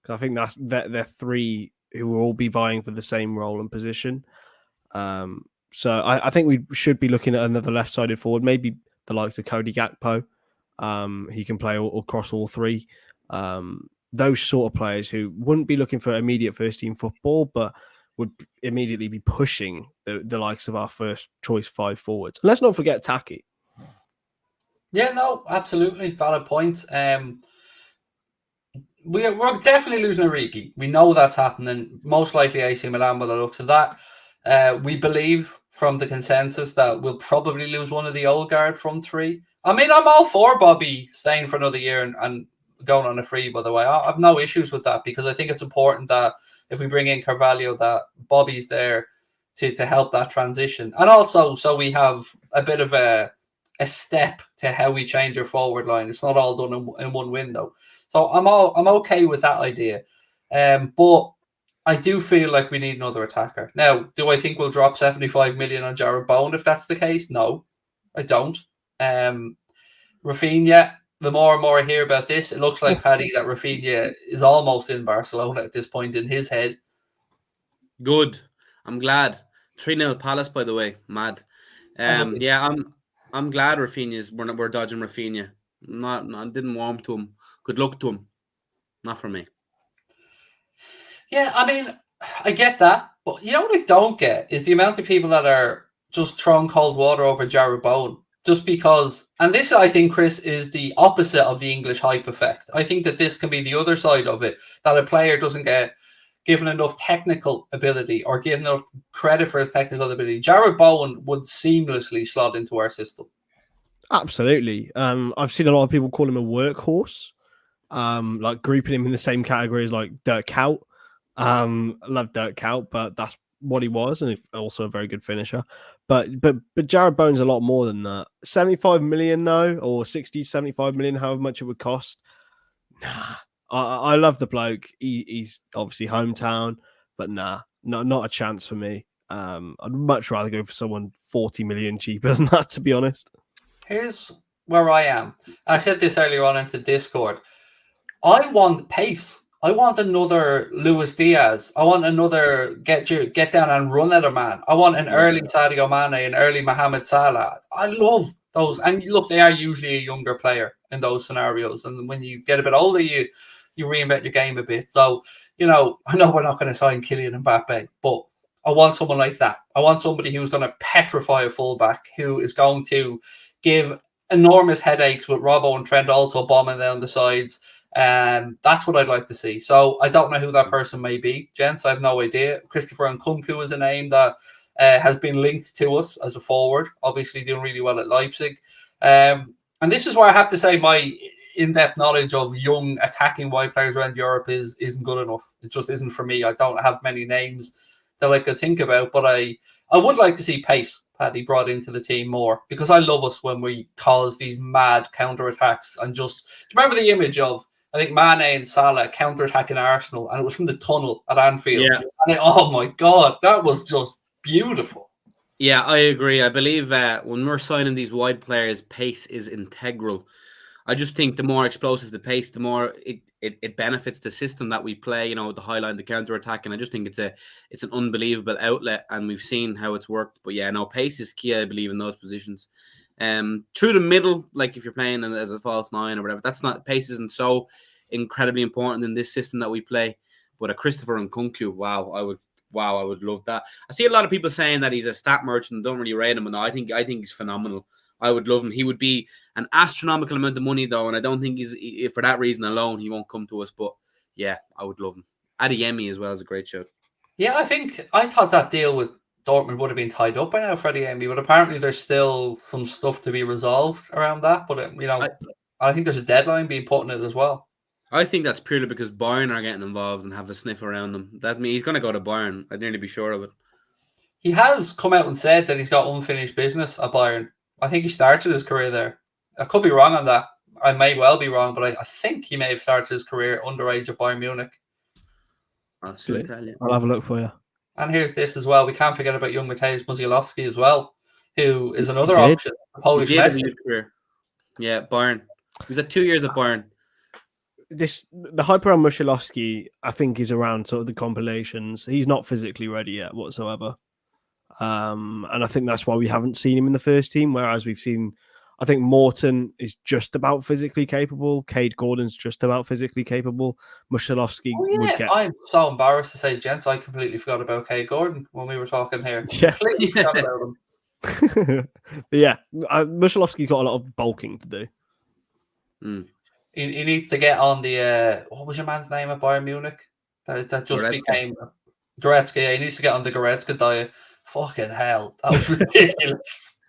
because I think they're three who will all be vying for the same role and position. So I think we should be looking at another left-sided forward, maybe the likes of Cody Gakpo. He can play across all three. Those sort of players who wouldn't be looking for immediate first-team football, but would immediately be pushing the likes of our first choice five forwards. And let's not forget Taki. Yeah, no, absolutely. Valid point. We're definitely losing Origi. We know that's happening. Most likely AC Milan by the looks of that. We believe from the consensus that we'll probably lose one of the old guard from three. I mean, I'm all for Bobby staying for another year and going on a free, by the way. I have no issues with that, because I think it's important that if we bring in Carvalho, that Bobby's there to help that transition. And also, so we have a bit of a step to how we change our forward line. It's not all done in one window. So I'm okay with that idea. But I do feel like we need another attacker. Now, do I think we'll drop 75 million on Jarrod Bowen if that's the case? No, I don't. Rafinha, the more and more I hear about this, it looks like, Paddy, that Rafinha is almost in Barcelona at this point in his head. Good. I'm glad. 3-0 Palace, by the way. Mad. I'm glad we're dodging Rafinha. Didn't warm to him. Good luck to him. Not for me. Yeah, I mean, I get that, but you know what I don't get is the amount of people that are just throwing cold water over Jared Bowen just because. And this, I think, Chris, is the opposite of the English hype effect. I think that this can be the other side of it, that a player doesn't get given enough technical ability or given enough credit for his technical ability. Jared Bowen would seamlessly slot into our system. Absolutely. I've seen a lot of people call him a workhorse, like grouping him in the same category as like Dirk Kuyt. I love Dirk Kuyt, but that's what he was, and also a very good finisher. But Jared Bowen's a lot more than that. 75 million though, or 60, 75 million, however much it would cost. Nah, I love the bloke. He's obviously hometown, but not a chance for me. I'd much rather go for someone 40 million cheaper than that, to be honest. Here's where I am. I said this earlier on into Discord. I want pace. I want another Luis Diaz. I want another get down and run at a man. I want an early Sadio Mane, an early Mohamed Salah. I love those. And look, they are usually a younger player in those scenarios. And when you get a bit older, you reinvent your game a bit. So, I know we're not going to sign Kylian Mbappe, but I want someone like that. I want somebody who's going to petrify a fullback, who is going to give enormous headaches with Robbo and Trent also bombing down the sides. That's what I'd like to see. So I don't know who that person may be, gents. I have no idea. Christopher Nkunku is a name that has been linked to us as a forward, obviously doing really well at Leipzig. And this is where I have to say my in-depth knowledge of young attacking wide players around Europe isn't good enough. It just isn't for me. I don't have many names that I could think about, but I would like to see pace, Paddy, brought into the team more, because I love us when we cause these mad counter-attacks and just remember the image of, I think, Mane and Salah counter-attacking Arsenal, and it was from the tunnel at Anfield. Yeah. And oh my God, that was just beautiful. Yeah, I agree. I believe when we're signing these wide players, pace is integral. I just think the more explosive the pace, the more it benefits the system that we play, the high line, the counter attack. And I just think it's an unbelievable outlet, and we've seen how it's worked. But yeah, no, pace is key, I believe, in those positions. Through the middle, like if you're playing as a false nine or whatever, pace isn't so incredibly important in this system that we play. But a Christopher Nkunku, I would love that. I see a lot of people saying that he's a stat merchant and don't really rate him, and I think he's phenomenal. I would love him. He would be an astronomical amount of money, though, and I don't think for that reason alone he won't come to us. But yeah, I would love him. Adeyemi as well is a great show. Yeah, I thought that deal with Dortmund would have been tied up by now for Adeyemi, but apparently there's still some stuff to be resolved around that. But I think there's a deadline being put in it as well. I think that's purely because Bayern are getting involved and have a sniff around them. That means he's going to go to Bayern. I'd nearly be sure of it. He has come out and said that he's got unfinished business at Bayern. I think he started his career there. I could be wrong on that. I may well be wrong, but I think he may have started his career underage at Bayern Munich. I'll have a look for you. And here's this as well. We can't forget about young Mateusz Muzialowski as well, who is another option. Polish Messi. Yeah, Bayern. He was at 2 years at Bayern. The hype around Muzialowski, I think, is around sort of the compilations. He's not physically ready yet whatsoever. And I think that's why we haven't seen him in the first team, whereas we've seen, I think Morton is just about physically capable. Cade Gordon's just about physically capable. Muzialowski would get... I'm so embarrassed to say, gents, I completely forgot about Cade Gordon when we were talking here. Yeah. Completely forgot about him. Yeah, Muzialowski's got a lot of bulking to do. He needs to get on the, what was your man's name at Bayern Munich? That just Goretzka. Became Goretzka. Yeah, he needs to get on the Goretzka diet. Fucking hell, that was ridiculous.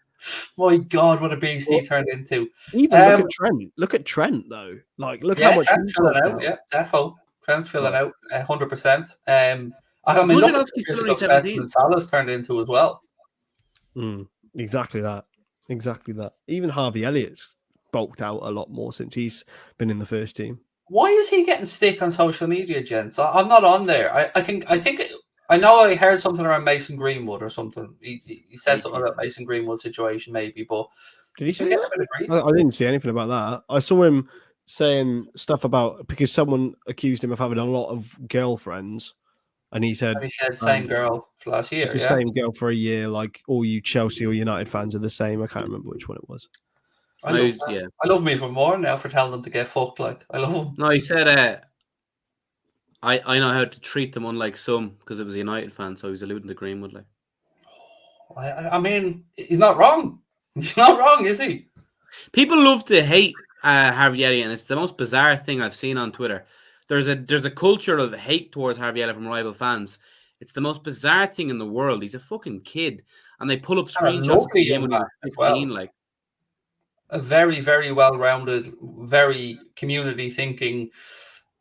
My God, what a beast he turned into. Even look at Trent. Look at Trent, though. Look how much Trent's filling out. Yeah, defo. Trent's filling out 100%. I mean, look at the physical specimen Salah's turned into as well. Exactly that. Even Harvey Elliott's bulked out a lot more since he's been in the first team. Why is he getting stick on social media, gents? I'm not on there. I know I heard something around Mason Greenwood or something. He said something about Mason Greenwood situation, maybe, but did he say that? I didn't see anything about that. I saw him saying stuff about, because someone accused him of having a lot of girlfriends, And he said, And he said same girl for last year. it's the Yeah, same girl for a year. Like all you Chelsea or United fans are the same. I can't remember which one it was. I love that. Yeah. I love him even more now for telling them to get fucked. Like I love him. No, he said, I know how to treat them unlike some because it was a United fan, so he was alluding to Greenwood. Like, I mean, he's not wrong. He's not wrong, is he? people love to hate Harvey Elliott, and it's the most bizarre thing I've seen on Twitter. There's a culture of hate towards Harvey Elliott from rival fans. It's the most bizarre thing in the world. He's a fucking kid, and they pull up And a screenshots of lovely him young when he man was as well. 15. Like, A very, very well-rounded, very community-thinking,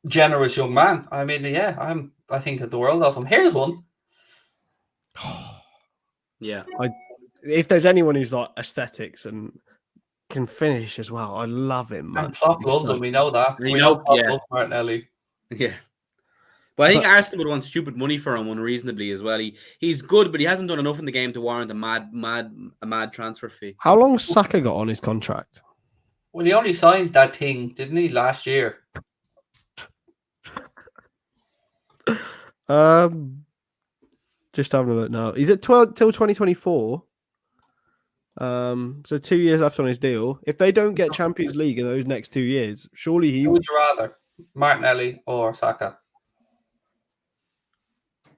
generous young man. I mean, yeah, I think of the world of him. Here's one. yeah, If there's anyone who's like aesthetics and can finish as well, I love him, man. And Klopp He's loves so- him. We know that. We We know, know Klopp yeah. loves Martinelli. yeah. But I think Arsenal would want stupid money for him unreasonably as well. He's good, but he hasn't done enough in the game to warrant a mad transfer fee. How long Saka got on his contract? Well, he only signed that thing, didn't he, last year? Just having a look now. He's at 12 till 2024. So 2 years left on his deal. If they don't get Champions League in those next 2 years, surely he Who would you rather, Martinelli or Saka?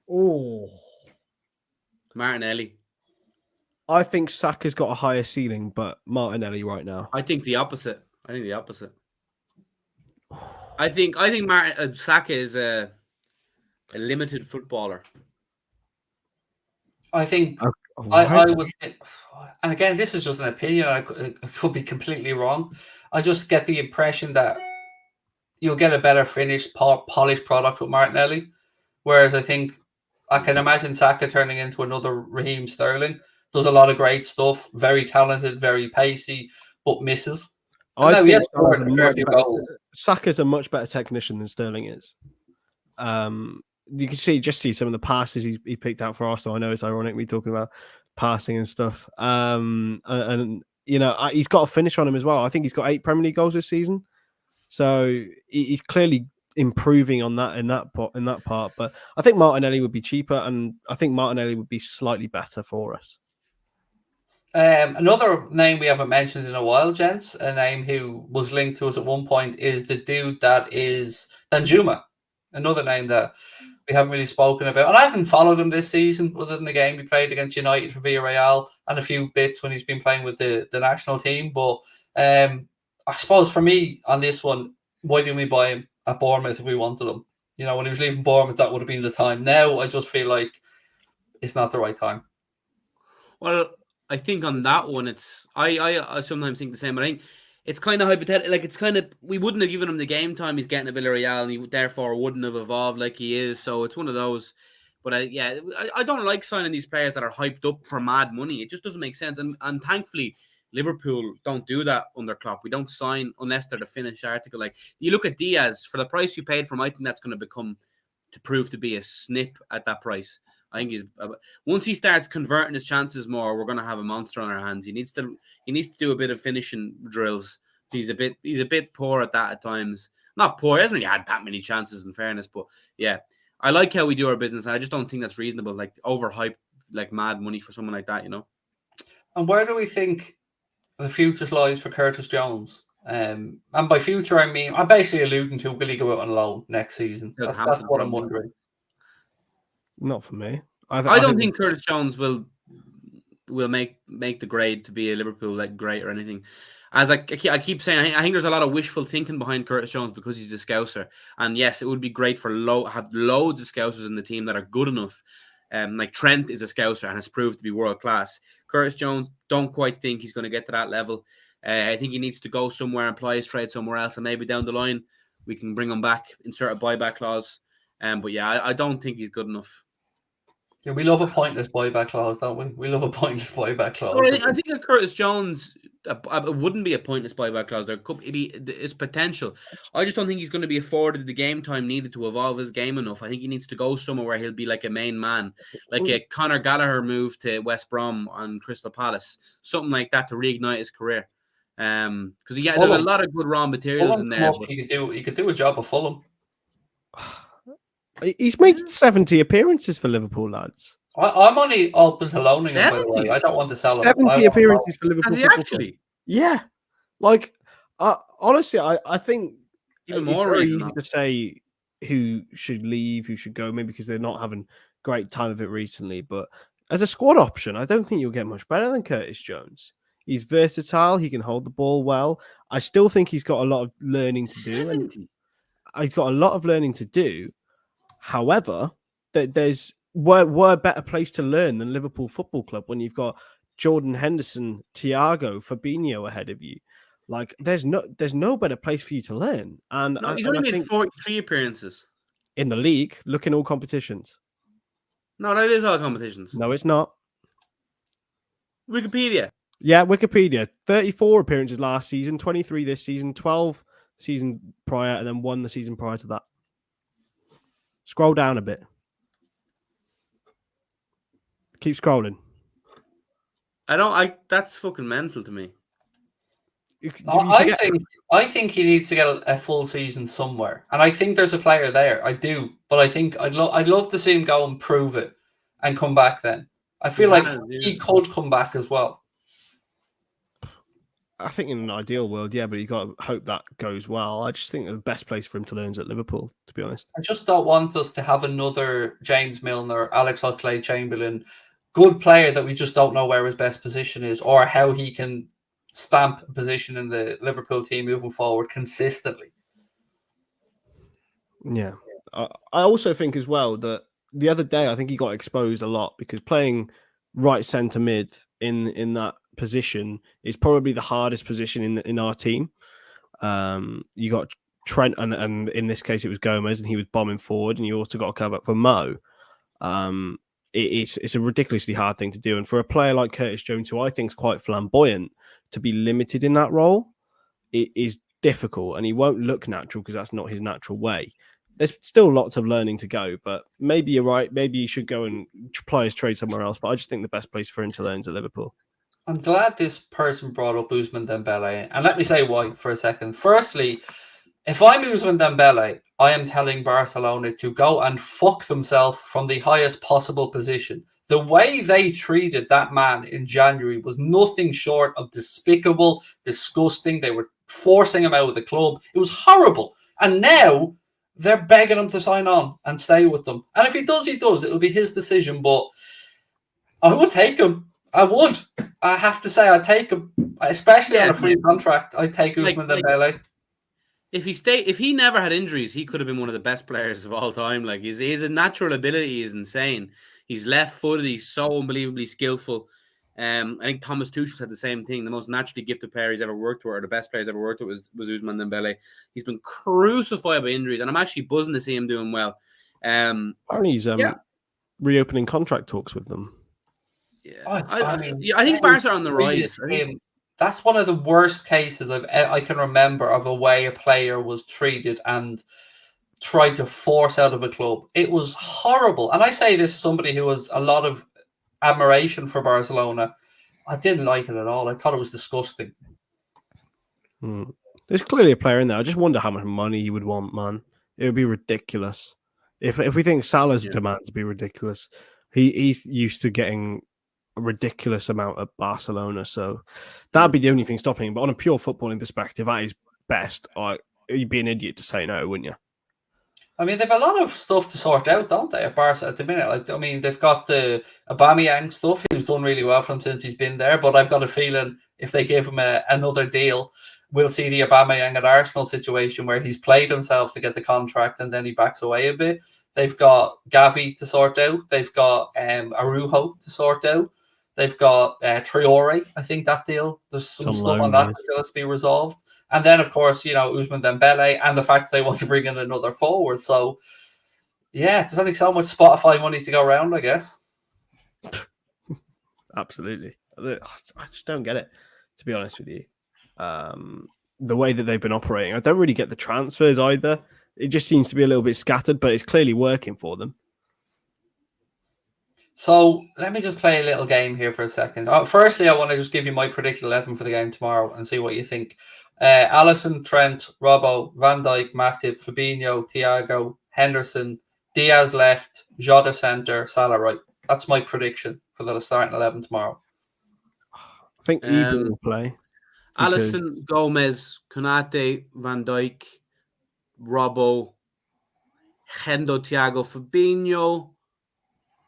Oh, Martinelli. I think Saka's got a higher ceiling, but Martinelli right now. I think the opposite. I think Saka is a limited footballer. I think Oh, I would, and again, this is just an opinion. I could be completely wrong. I just get the impression that you'll get a better finished, polished product with Martinelli, whereas I think I can imagine Saka turning into another Raheem Sterling. Does a lot of great stuff, very talented, very pacey, but misses. I think Saka's Saka's a much better technician than Sterling is. You can see some of the passes he picked out for Arsenal. I know it's ironic me talking about passing and stuff. And you know, he's got a finish on him as well. I think he's got 8 Premier League goals this season, so he's clearly improving on that in that part. But I think Martinelli would be cheaper, and I think Martinelli would be slightly better for us. Another name we haven't mentioned in a while, gents, a name who was linked to us at one point, is the dude that is Danjuma. Another name that we haven't really spoken about. And I haven't followed him this season, other than the game he played against United for Villarreal and a few bits when he's been playing with the national team. But I suppose for me on this one, why didn't we buy him at Bournemouth if we wanted him? You know, when he was leaving Bournemouth, that would have been the time. Now I just feel like it's not the right time. Well, I think on that one, it's I sometimes think the same. But I think it's kind of hypothetical. Like, it's kind of, we wouldn't have given him the game time he's getting at Villarreal, and he therefore wouldn't have evolved like he is. So it's one of those. But I don't like signing these players that are hyped up for mad money. It just doesn't make sense. And thankfully, Liverpool don't do that under Klopp. We don't sign unless they're the finished article. Like, you look at Diaz, for the price you paid for him, I think that's going to prove to be a snip at that price. I think once he starts converting his chances more, we're going to have a monster on our hands. He needs to do a bit of finishing drills. He's a bit poor at that at times. Not poor, he hasn't really had that many chances, in fairness. But yeah, I like how we do our business. I just don't think that's reasonable. Like, overhyped, like mad money for someone like that, you know. And where do we think the future lies for Curtis Jones? And by future, I mean, I'm basically alluding to, will he go out on loan next season? That's what I'm wondering. Not for me. I don't think Curtis Jones will make the grade to be a Liverpool like great or anything. As I keep saying, I think there's a lot of wishful thinking behind Curtis Jones because he's a Scouser. And yes, it would be great for have loads of Scousers in the team that are good enough. Like Trent is a Scouser and has proved to be world class. Curtis Jones, don't quite think he's going to get to that level. I think he needs to go somewhere and apply his trade somewhere else, and maybe down the line we can bring him back, insert a buyback clause. But yeah, I don't think he's good enough. Yeah, we love a pointless buyback clause, don't we? We love a pointless buyback clause. Well, I think that Curtis Jones, it wouldn't be a pointless buyback clause. There could be its potential. I just don't think he's going to be afforded the game time needed to evolve his game enough. I think he needs to go somewhere where he'll be like a main man, like a Conor Gallagher move to West Brom and Crystal Palace, something like that to reignite his career. Because there's a lot of good raw materials in there. He could do a job of Fulham. He's made 70 appearances for Liverpool, lads. I'm only open to loaning him, by the way. 70? I don't want to sell him. 70 appearances for Liverpool Has he Football actually? Club. Yeah. Like, honestly, I think Even it's more very reason easy not. to say who should leave, who should go, maybe because they're not having great time of it recently. But as a squad option, I don't think you'll get much better than Curtis Jones. He's versatile. He can hold the ball well. I still think he's got a lot of learning to do. 70? And he's got a lot of learning to do. However, there's were better place to learn than Liverpool Football Club when you've got Jordan Henderson, Thiago, Fabinho ahead of you. Like there's no better place for you to learn. And No, he's I only made think 43 appearances. in the league, look in all competitions. No, that is all competitions. No, it's not. Wikipedia. Yeah, Wikipedia. 34 appearances last season, 23 this season, 12 season prior, and then 1 the season prior to that. Scroll down a bit. Keep scrolling. That's fucking mental to me. I think he needs to get a full season somewhere, and I think there's a player there. I do, but I think I'd love to see him go and prove it and come back. Then I feel he could come back as well. I think in an ideal world, yeah, but you got to hope that goes well. I just think the best place for him to learn is at Liverpool, to be honest. I just don't want us to have another James Milner, Alex Oxlade-Chamberlain, good player that we just don't know where his best position is or how he can stamp a position in the Liverpool team moving forward consistently. Yeah. I also think as well that the other day, I think he got exposed a lot because playing right centre mid in that position is probably the hardest position in our team. You got Trent and in this case it was Gomez and he was bombing forward, and you also got to cover up for Mo. It's a ridiculously hard thing to do, and for a player like Curtis Jones, who I think is quite flamboyant, to be limited in that role, it is difficult, and he won't look natural because that's not his natural way. There's still lots of learning to go, but maybe you're right. Maybe he should go and apply his trade somewhere else. But I just think the best place for him to learn is at Liverpool. I'm glad this person brought up Ousmane Dembele, and let me say why for a second. Firstly, if I'm Ousmane Dembele, I am telling Barcelona to go and fuck themselves from the highest possible position. The way they treated that man in January was nothing short of despicable, disgusting. They were forcing him out of the club. It was horrible. And now they're begging him to sign on and stay with them. And if he does, he does. It'll be his decision. But I would take him. I would. I have to say, I'd take him, especially on a free contract. I'd take Ousmane Dembele. If he never had injuries, he could have been one of the best players of all time. Like his natural ability is insane. He's left-footed. He's so unbelievably skillful. I think Thomas Tuchel said the same thing. The most naturally gifted player he's ever worked with, or the best player he's ever worked with, was Ousmane Dembele. He's been crucified by injuries, and I'm actually buzzing to see him doing well. Apparently he's reopening contract talks with them. Yeah, I think Barca are on the rise. That's one of the worst cases I can remember of a way a player was treated and tried to force out of a club. It was horrible. And I say this as somebody who has a lot of admiration for Barcelona. I didn't like it at all. I thought it was disgusting. There's clearly a player in there. I just wonder how much money he would want, man. It would be ridiculous. If we think Salah's demands would be ridiculous, he's used to getting a ridiculous amount at Barcelona, so that'd be the only thing stopping him. But on a pure footballing perspective, at his best, you'd be an idiot to say no, wouldn't you? I mean, they've a lot of stuff to sort out, don't they, at Barca at the minute? Like, I mean, they've got the Aubameyang stuff. He's done really well for them since he's been there, but I've got a feeling if they give him another deal, we'll see the Aubameyang at Arsenal situation where he's played himself to get the contract and then he backs away a bit. They've got Gavi to sort out. They've got Araujo to sort out. They've got Traore. I think that deal, there's some stuff on that that still has to be resolved. And then, of course, Ousmane Dembele and the fact that they want to bring in another forward. So, yeah, there's only so much Spotify money to go around, I guess. Absolutely. I just don't get it, to be honest with you. The way that they've been operating, I don't really get the transfers either. It just seems to be a little bit scattered, but it's clearly working for them. So let me just play a little game here for a second. Firstly, I want to just give you my predicted 11 for the game tomorrow and see what you think. Alisson, Trent, Robbo, Van Dijk, Matip, Fabinho, Thiago, Henderson, Diaz left, Jota centre, Salah right. That's my prediction for the starting 11 tomorrow. I think Ibra will play. Because Alisson, Gomez, Konate, Van Dijk, Robbo, Hendo, Thiago, Fabinho,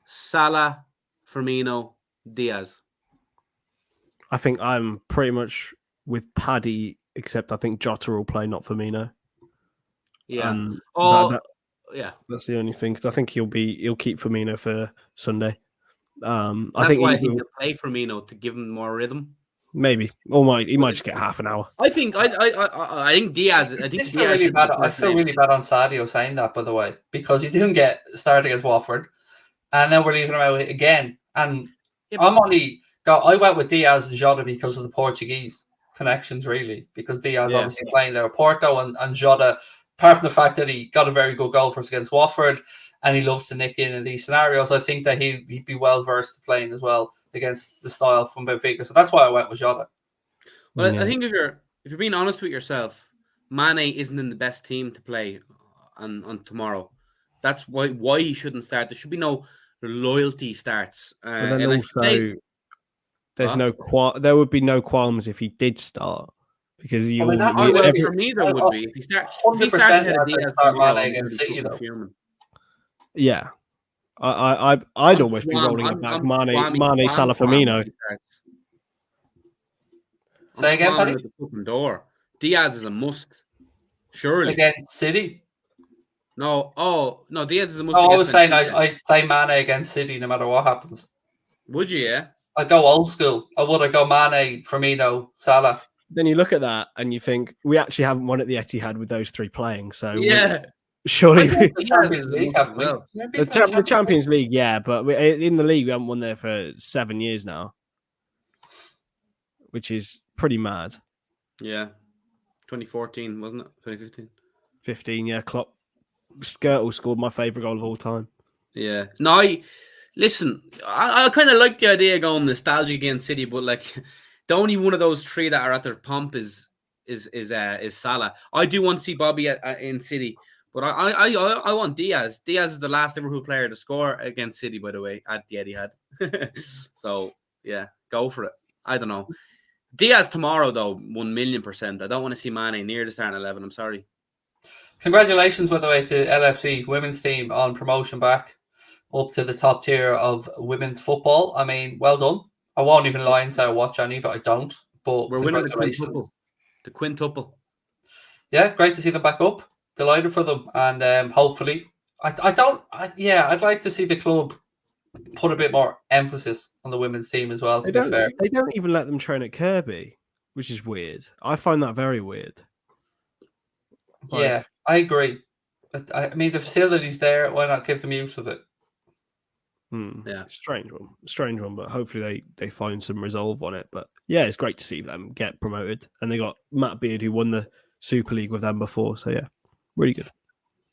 Salah, Firmino, Diaz. I think I'm pretty much with Paddy, except I think Jota will play, not Firmino. Yeah. Yeah, that's the only thing, because I think he'll keep Firmino for Sunday. That's I think why I think he'll play Firmino to give him more rhythm. Maybe, or he might just get half an hour. I think Diaz. I think Diaz really bad. I feel really bad on Sadio saying that, by the way, because he didn't get started against Watford, and then we're leaving him out again. And I went with Diaz and Jota because of the Portuguese connections, really, because Diaz obviously playing there at Porto, and Jota, apart from the fact that he got a very good goal for us against Watford, and he loves to nick in these scenarios, I think that he'd be well versed to playing as well against the style from Benfica. So that's why I went with Jota. Well, I think if you're being honest with yourself, Mane isn't in the best team to play on tomorrow. That's why he shouldn't start. There should be no loyalty starts. But then also, there would be no qualms if he did start, because for me there would be if he starts. 100% start Mane against City though. Yeah, I'd almost be rolling it back. Mane, Salah, Firmino. Say again, Paddy? At the fucking door. Diaz is a must. Surely against City. No, Diaz is a must. No, I was saying I play Mane against City no matter what happens. Would you? Yeah. I go old school. I go Mane, Firmino, Salah. Then you look at that and you think, we actually haven't won at the Etihad with those three playing. So surely the Champions League, haven't we? The Champions League, yeah, but in the league we haven't won there for 7 years now, which is pretty mad. Yeah, 2014 wasn't it? 2015. 15, yeah. Klopp, Skirtle scored my favourite goal of all time. Yeah, no, I kind of like the idea of going nostalgic against City, but like the only one of those three that are at their pomp is Salah. I do want to see Bobby in City, but I want Diaz. Diaz is the last Liverpool player to score against City, by the way, at the Etihad. So yeah, go for it. I don't know. Diaz tomorrow though, 1,000,000%. I don't want to see Mane near the starting 11. I'm sorry. Congratulations, by the way, to LFC women's team on promotion back up to the top tier of women's football. I mean, well done. I won't even lie and say I watch any, but I don't. But we're winning the quintuple. Yeah, great to see them back up. Delighted for them, and hopefully, I'd like to see the club put a bit more emphasis on the women's team as well. They don't even let them train at Kirby, which is weird. I find that very weird. Yeah, I agree. But I mean, the facility's there. Why not give them use of it? Yeah, strange one. But hopefully they find some resolve on it. But yeah, it's great to see them get promoted, and they got Matt Beard, who won the Super League with them before. So yeah, really good.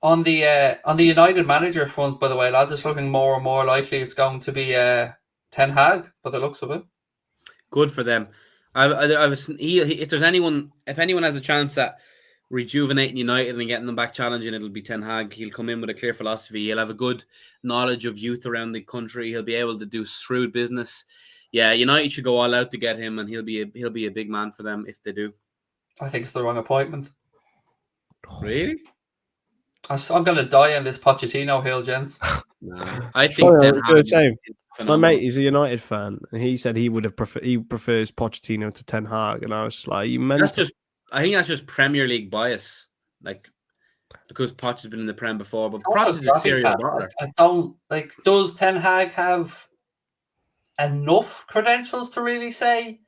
On the United manager front, by the way, lads, it's looking more and more likely it's going to be Ten Hag by the looks of it. Good for them. If anyone has a chance at rejuvenating United and getting them back challenging, it'll be Ten Hag. He'll come in with a clear philosophy. He'll have a good knowledge of youth around the country. He'll be able to do shrewd business. Yeah, United should go all out to get him, and he'll be a big man for them if they do. I think it's the wrong appointment. Really? I'm going to die on this Pochettino hill, gents. Nah, I think the same. My mate is a United fan, and he said he prefers Pochettino to Ten Hag, and I was just like, "You mental?" I think that's just Premier League bias, like because Poch has been in the Prem before, but Poch is a serial battler. I don't like. Does Ten Hag have enough credentials to really say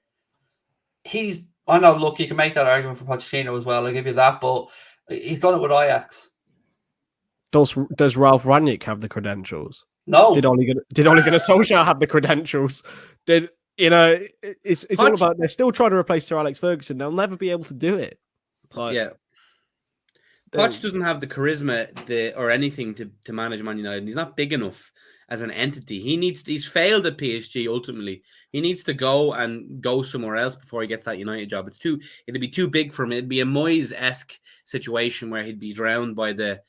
he's? I know. Look, you can make that argument for Pochettino as well. I'll give you that, but he's done it with Ajax. Does Ralph Rangnick have the credentials? No. Did Ole Gunnar Solskjaer have the credentials? It's all about, they're still trying to replace Sir Alex Ferguson. They'll never be able to do it. Yeah. Poch doesn't have the charisma or anything to manage Man United. He's not big enough as an entity. He's failed at PSG ultimately. He needs to go somewhere else before he gets that United job. It'd be too big for him. It'd be a Moyes-esque situation where he'd be drowned by the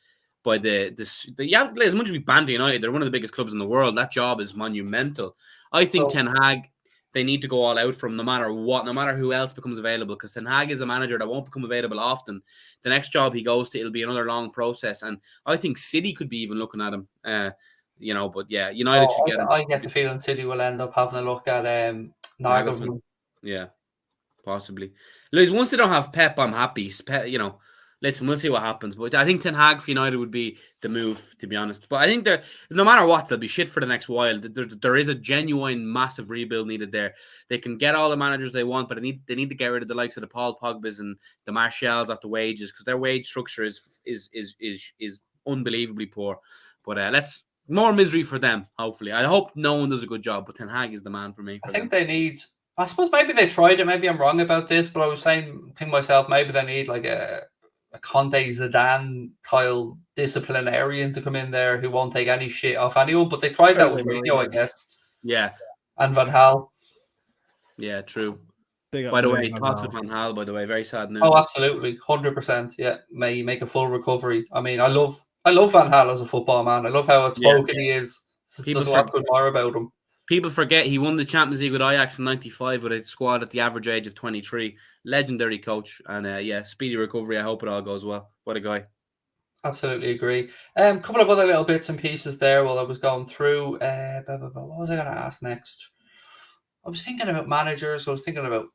by you have as much as we banter United, they're one of the biggest clubs in the world. That job is monumental. I think Ten Hag, they need to go all out from no matter what, no matter who else becomes available, because Ten Hag is a manager that won't become available often. The next job he goes to, it'll be another long process, and I think City could be even looking at him. But yeah, United should get him. I get the feeling City will end up having a look at Nagelsmann. Yeah, possibly. Listen, once they don't have Pep, I'm happy. Listen, we'll see what happens. But I think Ten Hag for United would be the move, to be honest. But I think that no matter what, they'll be shit for the next while. There is a genuine, massive rebuild needed there. They can get all the managers they want, but they need to get rid of the likes of the Paul Pogbas and the Martials after wages, because their wage structure is unbelievably poor. But more misery for them, hopefully. I hope no one does a good job, but Ten Hag is the man for me. I think they need... I suppose maybe they tried it. Maybe I'm wrong about this, but I was saying to myself, maybe they need like a Conte Zidane style disciplinarian to come in there who won't take any shit off anyone. But they tried that with Mourinho, I guess. Yeah. And Van Gaal. Yeah, true. By the way, thoughts with Van Gaal, by the way, very sad news. Oh, absolutely. 100%. Yeah. May make a full recovery. I mean, I love Van Gaal as a football man. I love how outspoken he is. There's a lot to admire about him. People forget he won the Champions League with Ajax in '95 with a squad at the average age of 23. Legendary coach. And speedy recovery. I hope it all goes well. What a guy. Absolutely agree. Couple of other little bits and pieces there while I was going through. What was I going to ask next? I was thinking about managers. I was thinking about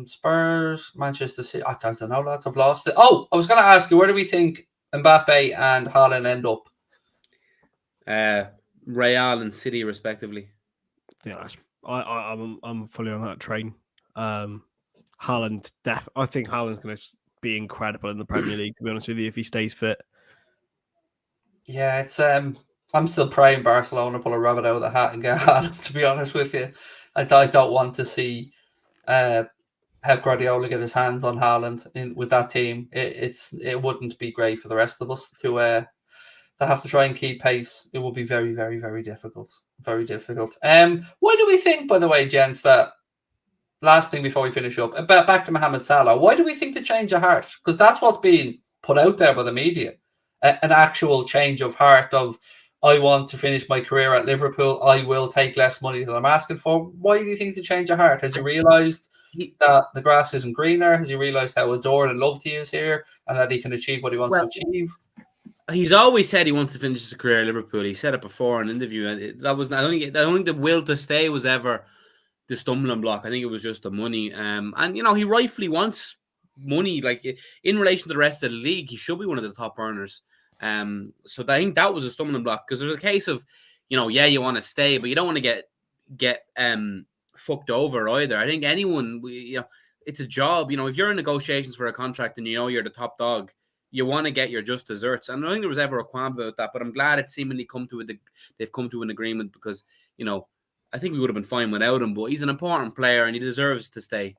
Spurs, Manchester City. I don't know, lads. I've lost it. Oh, I was going to ask you, where do we think Mbappe and Haaland end up? Real and City, respectively. Yeah, I'm fully on that train. Haaland, I think Haaland's going to be incredible in the Premier League, to be honest with you, if he stays fit. Yeah, it's I'm still praying Barcelona pull a rabbit out of the hat and get Haaland, to be honest with you. I don't want to see Pep Guardiola get his hands on Haaland with that team. It wouldn't be great for the rest of us to have to try and keep pace. It will be very, very, very difficult. Very difficult. Why do we think, by the way, gents, that last thing before we finish up, back to Mohamed Salah, why do we think the change of heart? Because that's what's being put out there by the media. An actual change of heart of, I want to finish my career at Liverpool. I will take less money than I'm asking for. Why do you think the change of heart? Has he realised that the grass isn't greener? Has he realised how adored and loved he is here and that he can achieve what he wants to achieve? He's always said he wants to finish his career at Liverpool. He said it before in an interview. And I don't think the will to stay was ever the stumbling block. I think it was just the money. And he rightfully wants money. Like in relation to the rest of the league, he should be one of the top earners. So I think that was a stumbling block, because there's a case of, you want to stay, but you don't want to get fucked over either. I think anyone, it's a job. If you're in negotiations for a contract and you're the top dog, you want to get your just desserts. And I don't think there was ever a qualm about that, but I'm glad it's seemingly they've come to an agreement, because, I think we would have been fine without him, but he's an important player and he deserves to stay.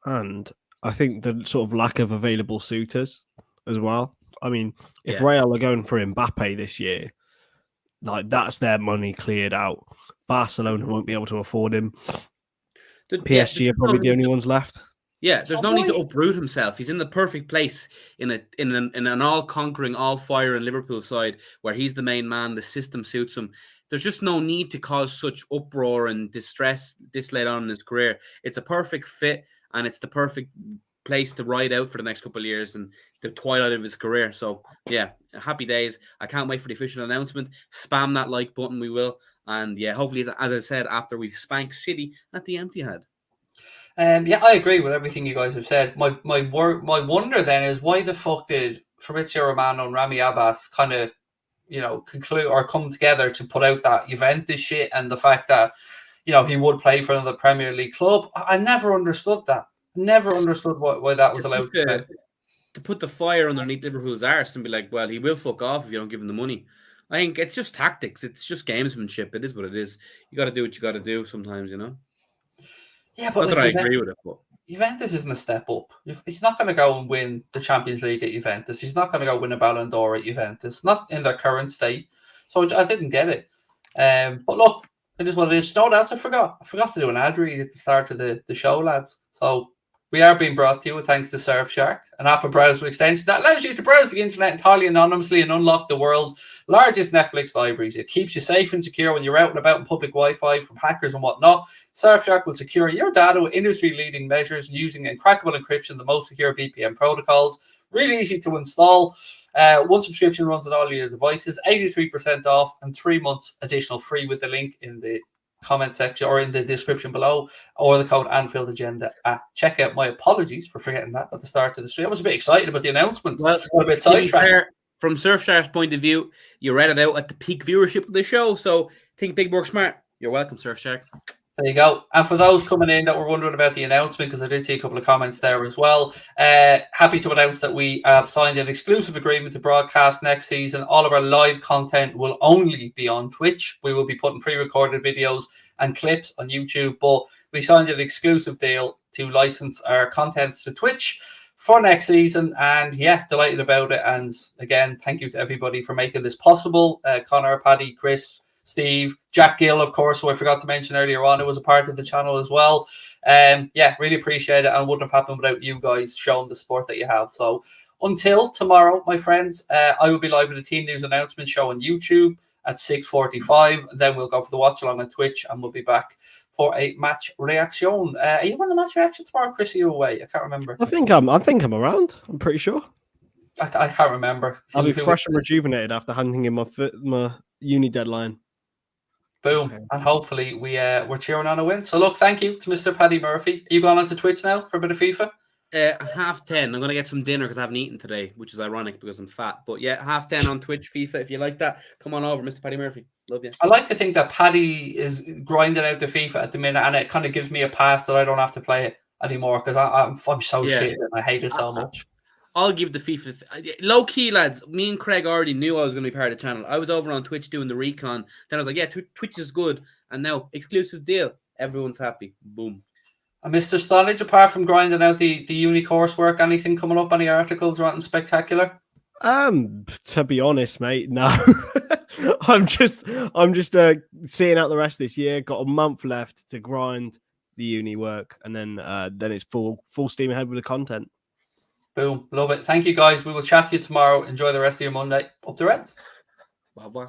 And I think the sort of lack of available suitors as well. I mean, if Real are going for Mbappe this year, like that's their money cleared out. Barcelona won't be able to afford him. PSG are probably the only ones left. Yeah, there's no need to uproot himself. He's in the perfect place in an all-conquering, all-fire Liverpool side where he's the main man. The system suits him. There's just no need to cause such uproar and distress this late on in his career. It's a perfect fit, and it's the perfect place to ride out for the next couple of years and the twilight of his career. So, yeah, happy days. I can't wait for the official announcement. Spam that like button, we will. And, yeah, hopefully, as I said, after we spank City at the Etihad. I agree with everything you guys have said. My wonder then is, why the fuck did Fabrizio Romano and Rami Abbas kind of, conclude or come together to put out that Juventus shit, and the fact that, he would play for another Premier League club? I never understood that. Never understood why that was allowed to put the fire underneath Liverpool's arse and be like, well, he will fuck off if you don't give him the money. I think it's just tactics. It's just gamesmanship. It is what it is. You got to do what you got to do sometimes, Yeah, but not that I agree with it. But Juventus isn't a step up. He's not going to go and win the Champions League at Juventus. He's not going to go win a Ballon d'Or at Juventus. Not in their current state. So I didn't get it. But look, it is what it is. You know what else I forgot? I forgot to do an ad read at the start of the show, lads. So We are being brought to you with thanks to Surfshark, an Apple browser extension that allows you to browse the internet entirely anonymously and unlock the world's largest Netflix libraries. It keeps you safe and secure when you're out and about in public Wi-Fi from hackers and whatnot. Surfshark will secure your data with industry-leading measures using uncrackable encryption, the most secure VPN protocols. Really easy to install. One subscription runs on all your devices, 83% off, and 3 months additional free with the link in the comment section or in the description below, or the code Anfield Agenda at checkout. My apologies for forgetting that at the start of the stream. I was a bit excited about the announcement. Well, a bit sidetracked. From Surfshark's point of view, you read it out at the peak viewership of the show. So think big, work smart. You're welcome, Surfshark. There you go. And for those coming in that were wondering about the announcement, because I did see a couple of comments there as well, happy to announce that we have signed an exclusive agreement to broadcast next season. All of our live content will only be on Twitch. We will be putting pre-recorded videos and clips on YouTube, but we signed an exclusive deal to license our content to Twitch for next season. And yeah, delighted about it. And again, thank you to everybody for making this possible. Connor, Paddy, Chris, Steve, Jack Gill, of course, who I forgot to mention earlier on, who was a part of the channel as well. Yeah, really appreciate it, and wouldn't have happened without you guys showing the support that you have. So until tomorrow, my friends, I will be live with the team news announcement show on YouTube at 6:45. Then we'll go for the watch along on Twitch, and we'll be back for a match reaction. Are you on the match reaction tomorrow, Chris? Are you away? I can't remember. I think I'm around. I'm pretty sure. I can't remember. I'll be fresh and rejuvenated after handing in my uni deadline. Boom. Okay. And hopefully we're cheering on a win. So look, thank you to Mr. Paddy Murphy. Are you going on to Twitch now for a bit of FIFA? 10:30. I'm going to get some dinner because I haven't eaten today, which is ironic because I'm fat. But yeah, 10:30 on Twitch, FIFA. If you like that, come on over, Mr. Paddy Murphy. Love you. I like to think that Paddy is grinding out the FIFA at the minute, and it kind of gives me a pass that I don't have to play it anymore because I'm so shit and I hate it so much. I'll give the FIFA low key, lads. Me and Craig already knew I was going to be part of the channel. I was over on Twitch doing the recon. Then I was like, yeah, Twitch is good. And now exclusive deal. Everyone's happy. Boom. And Mr. Stonage, apart from grinding out the uni coursework, anything coming up? Any articles or anything spectacular? To be honest, mate, no. I'm just seeing out the rest of this year. Got a month left to grind the uni work, and then it's full steam ahead with the content. Boom. Love it. Thank you, guys. We will chat to you tomorrow. Enjoy the rest of your Monday. Up the Reds. Bye-bye.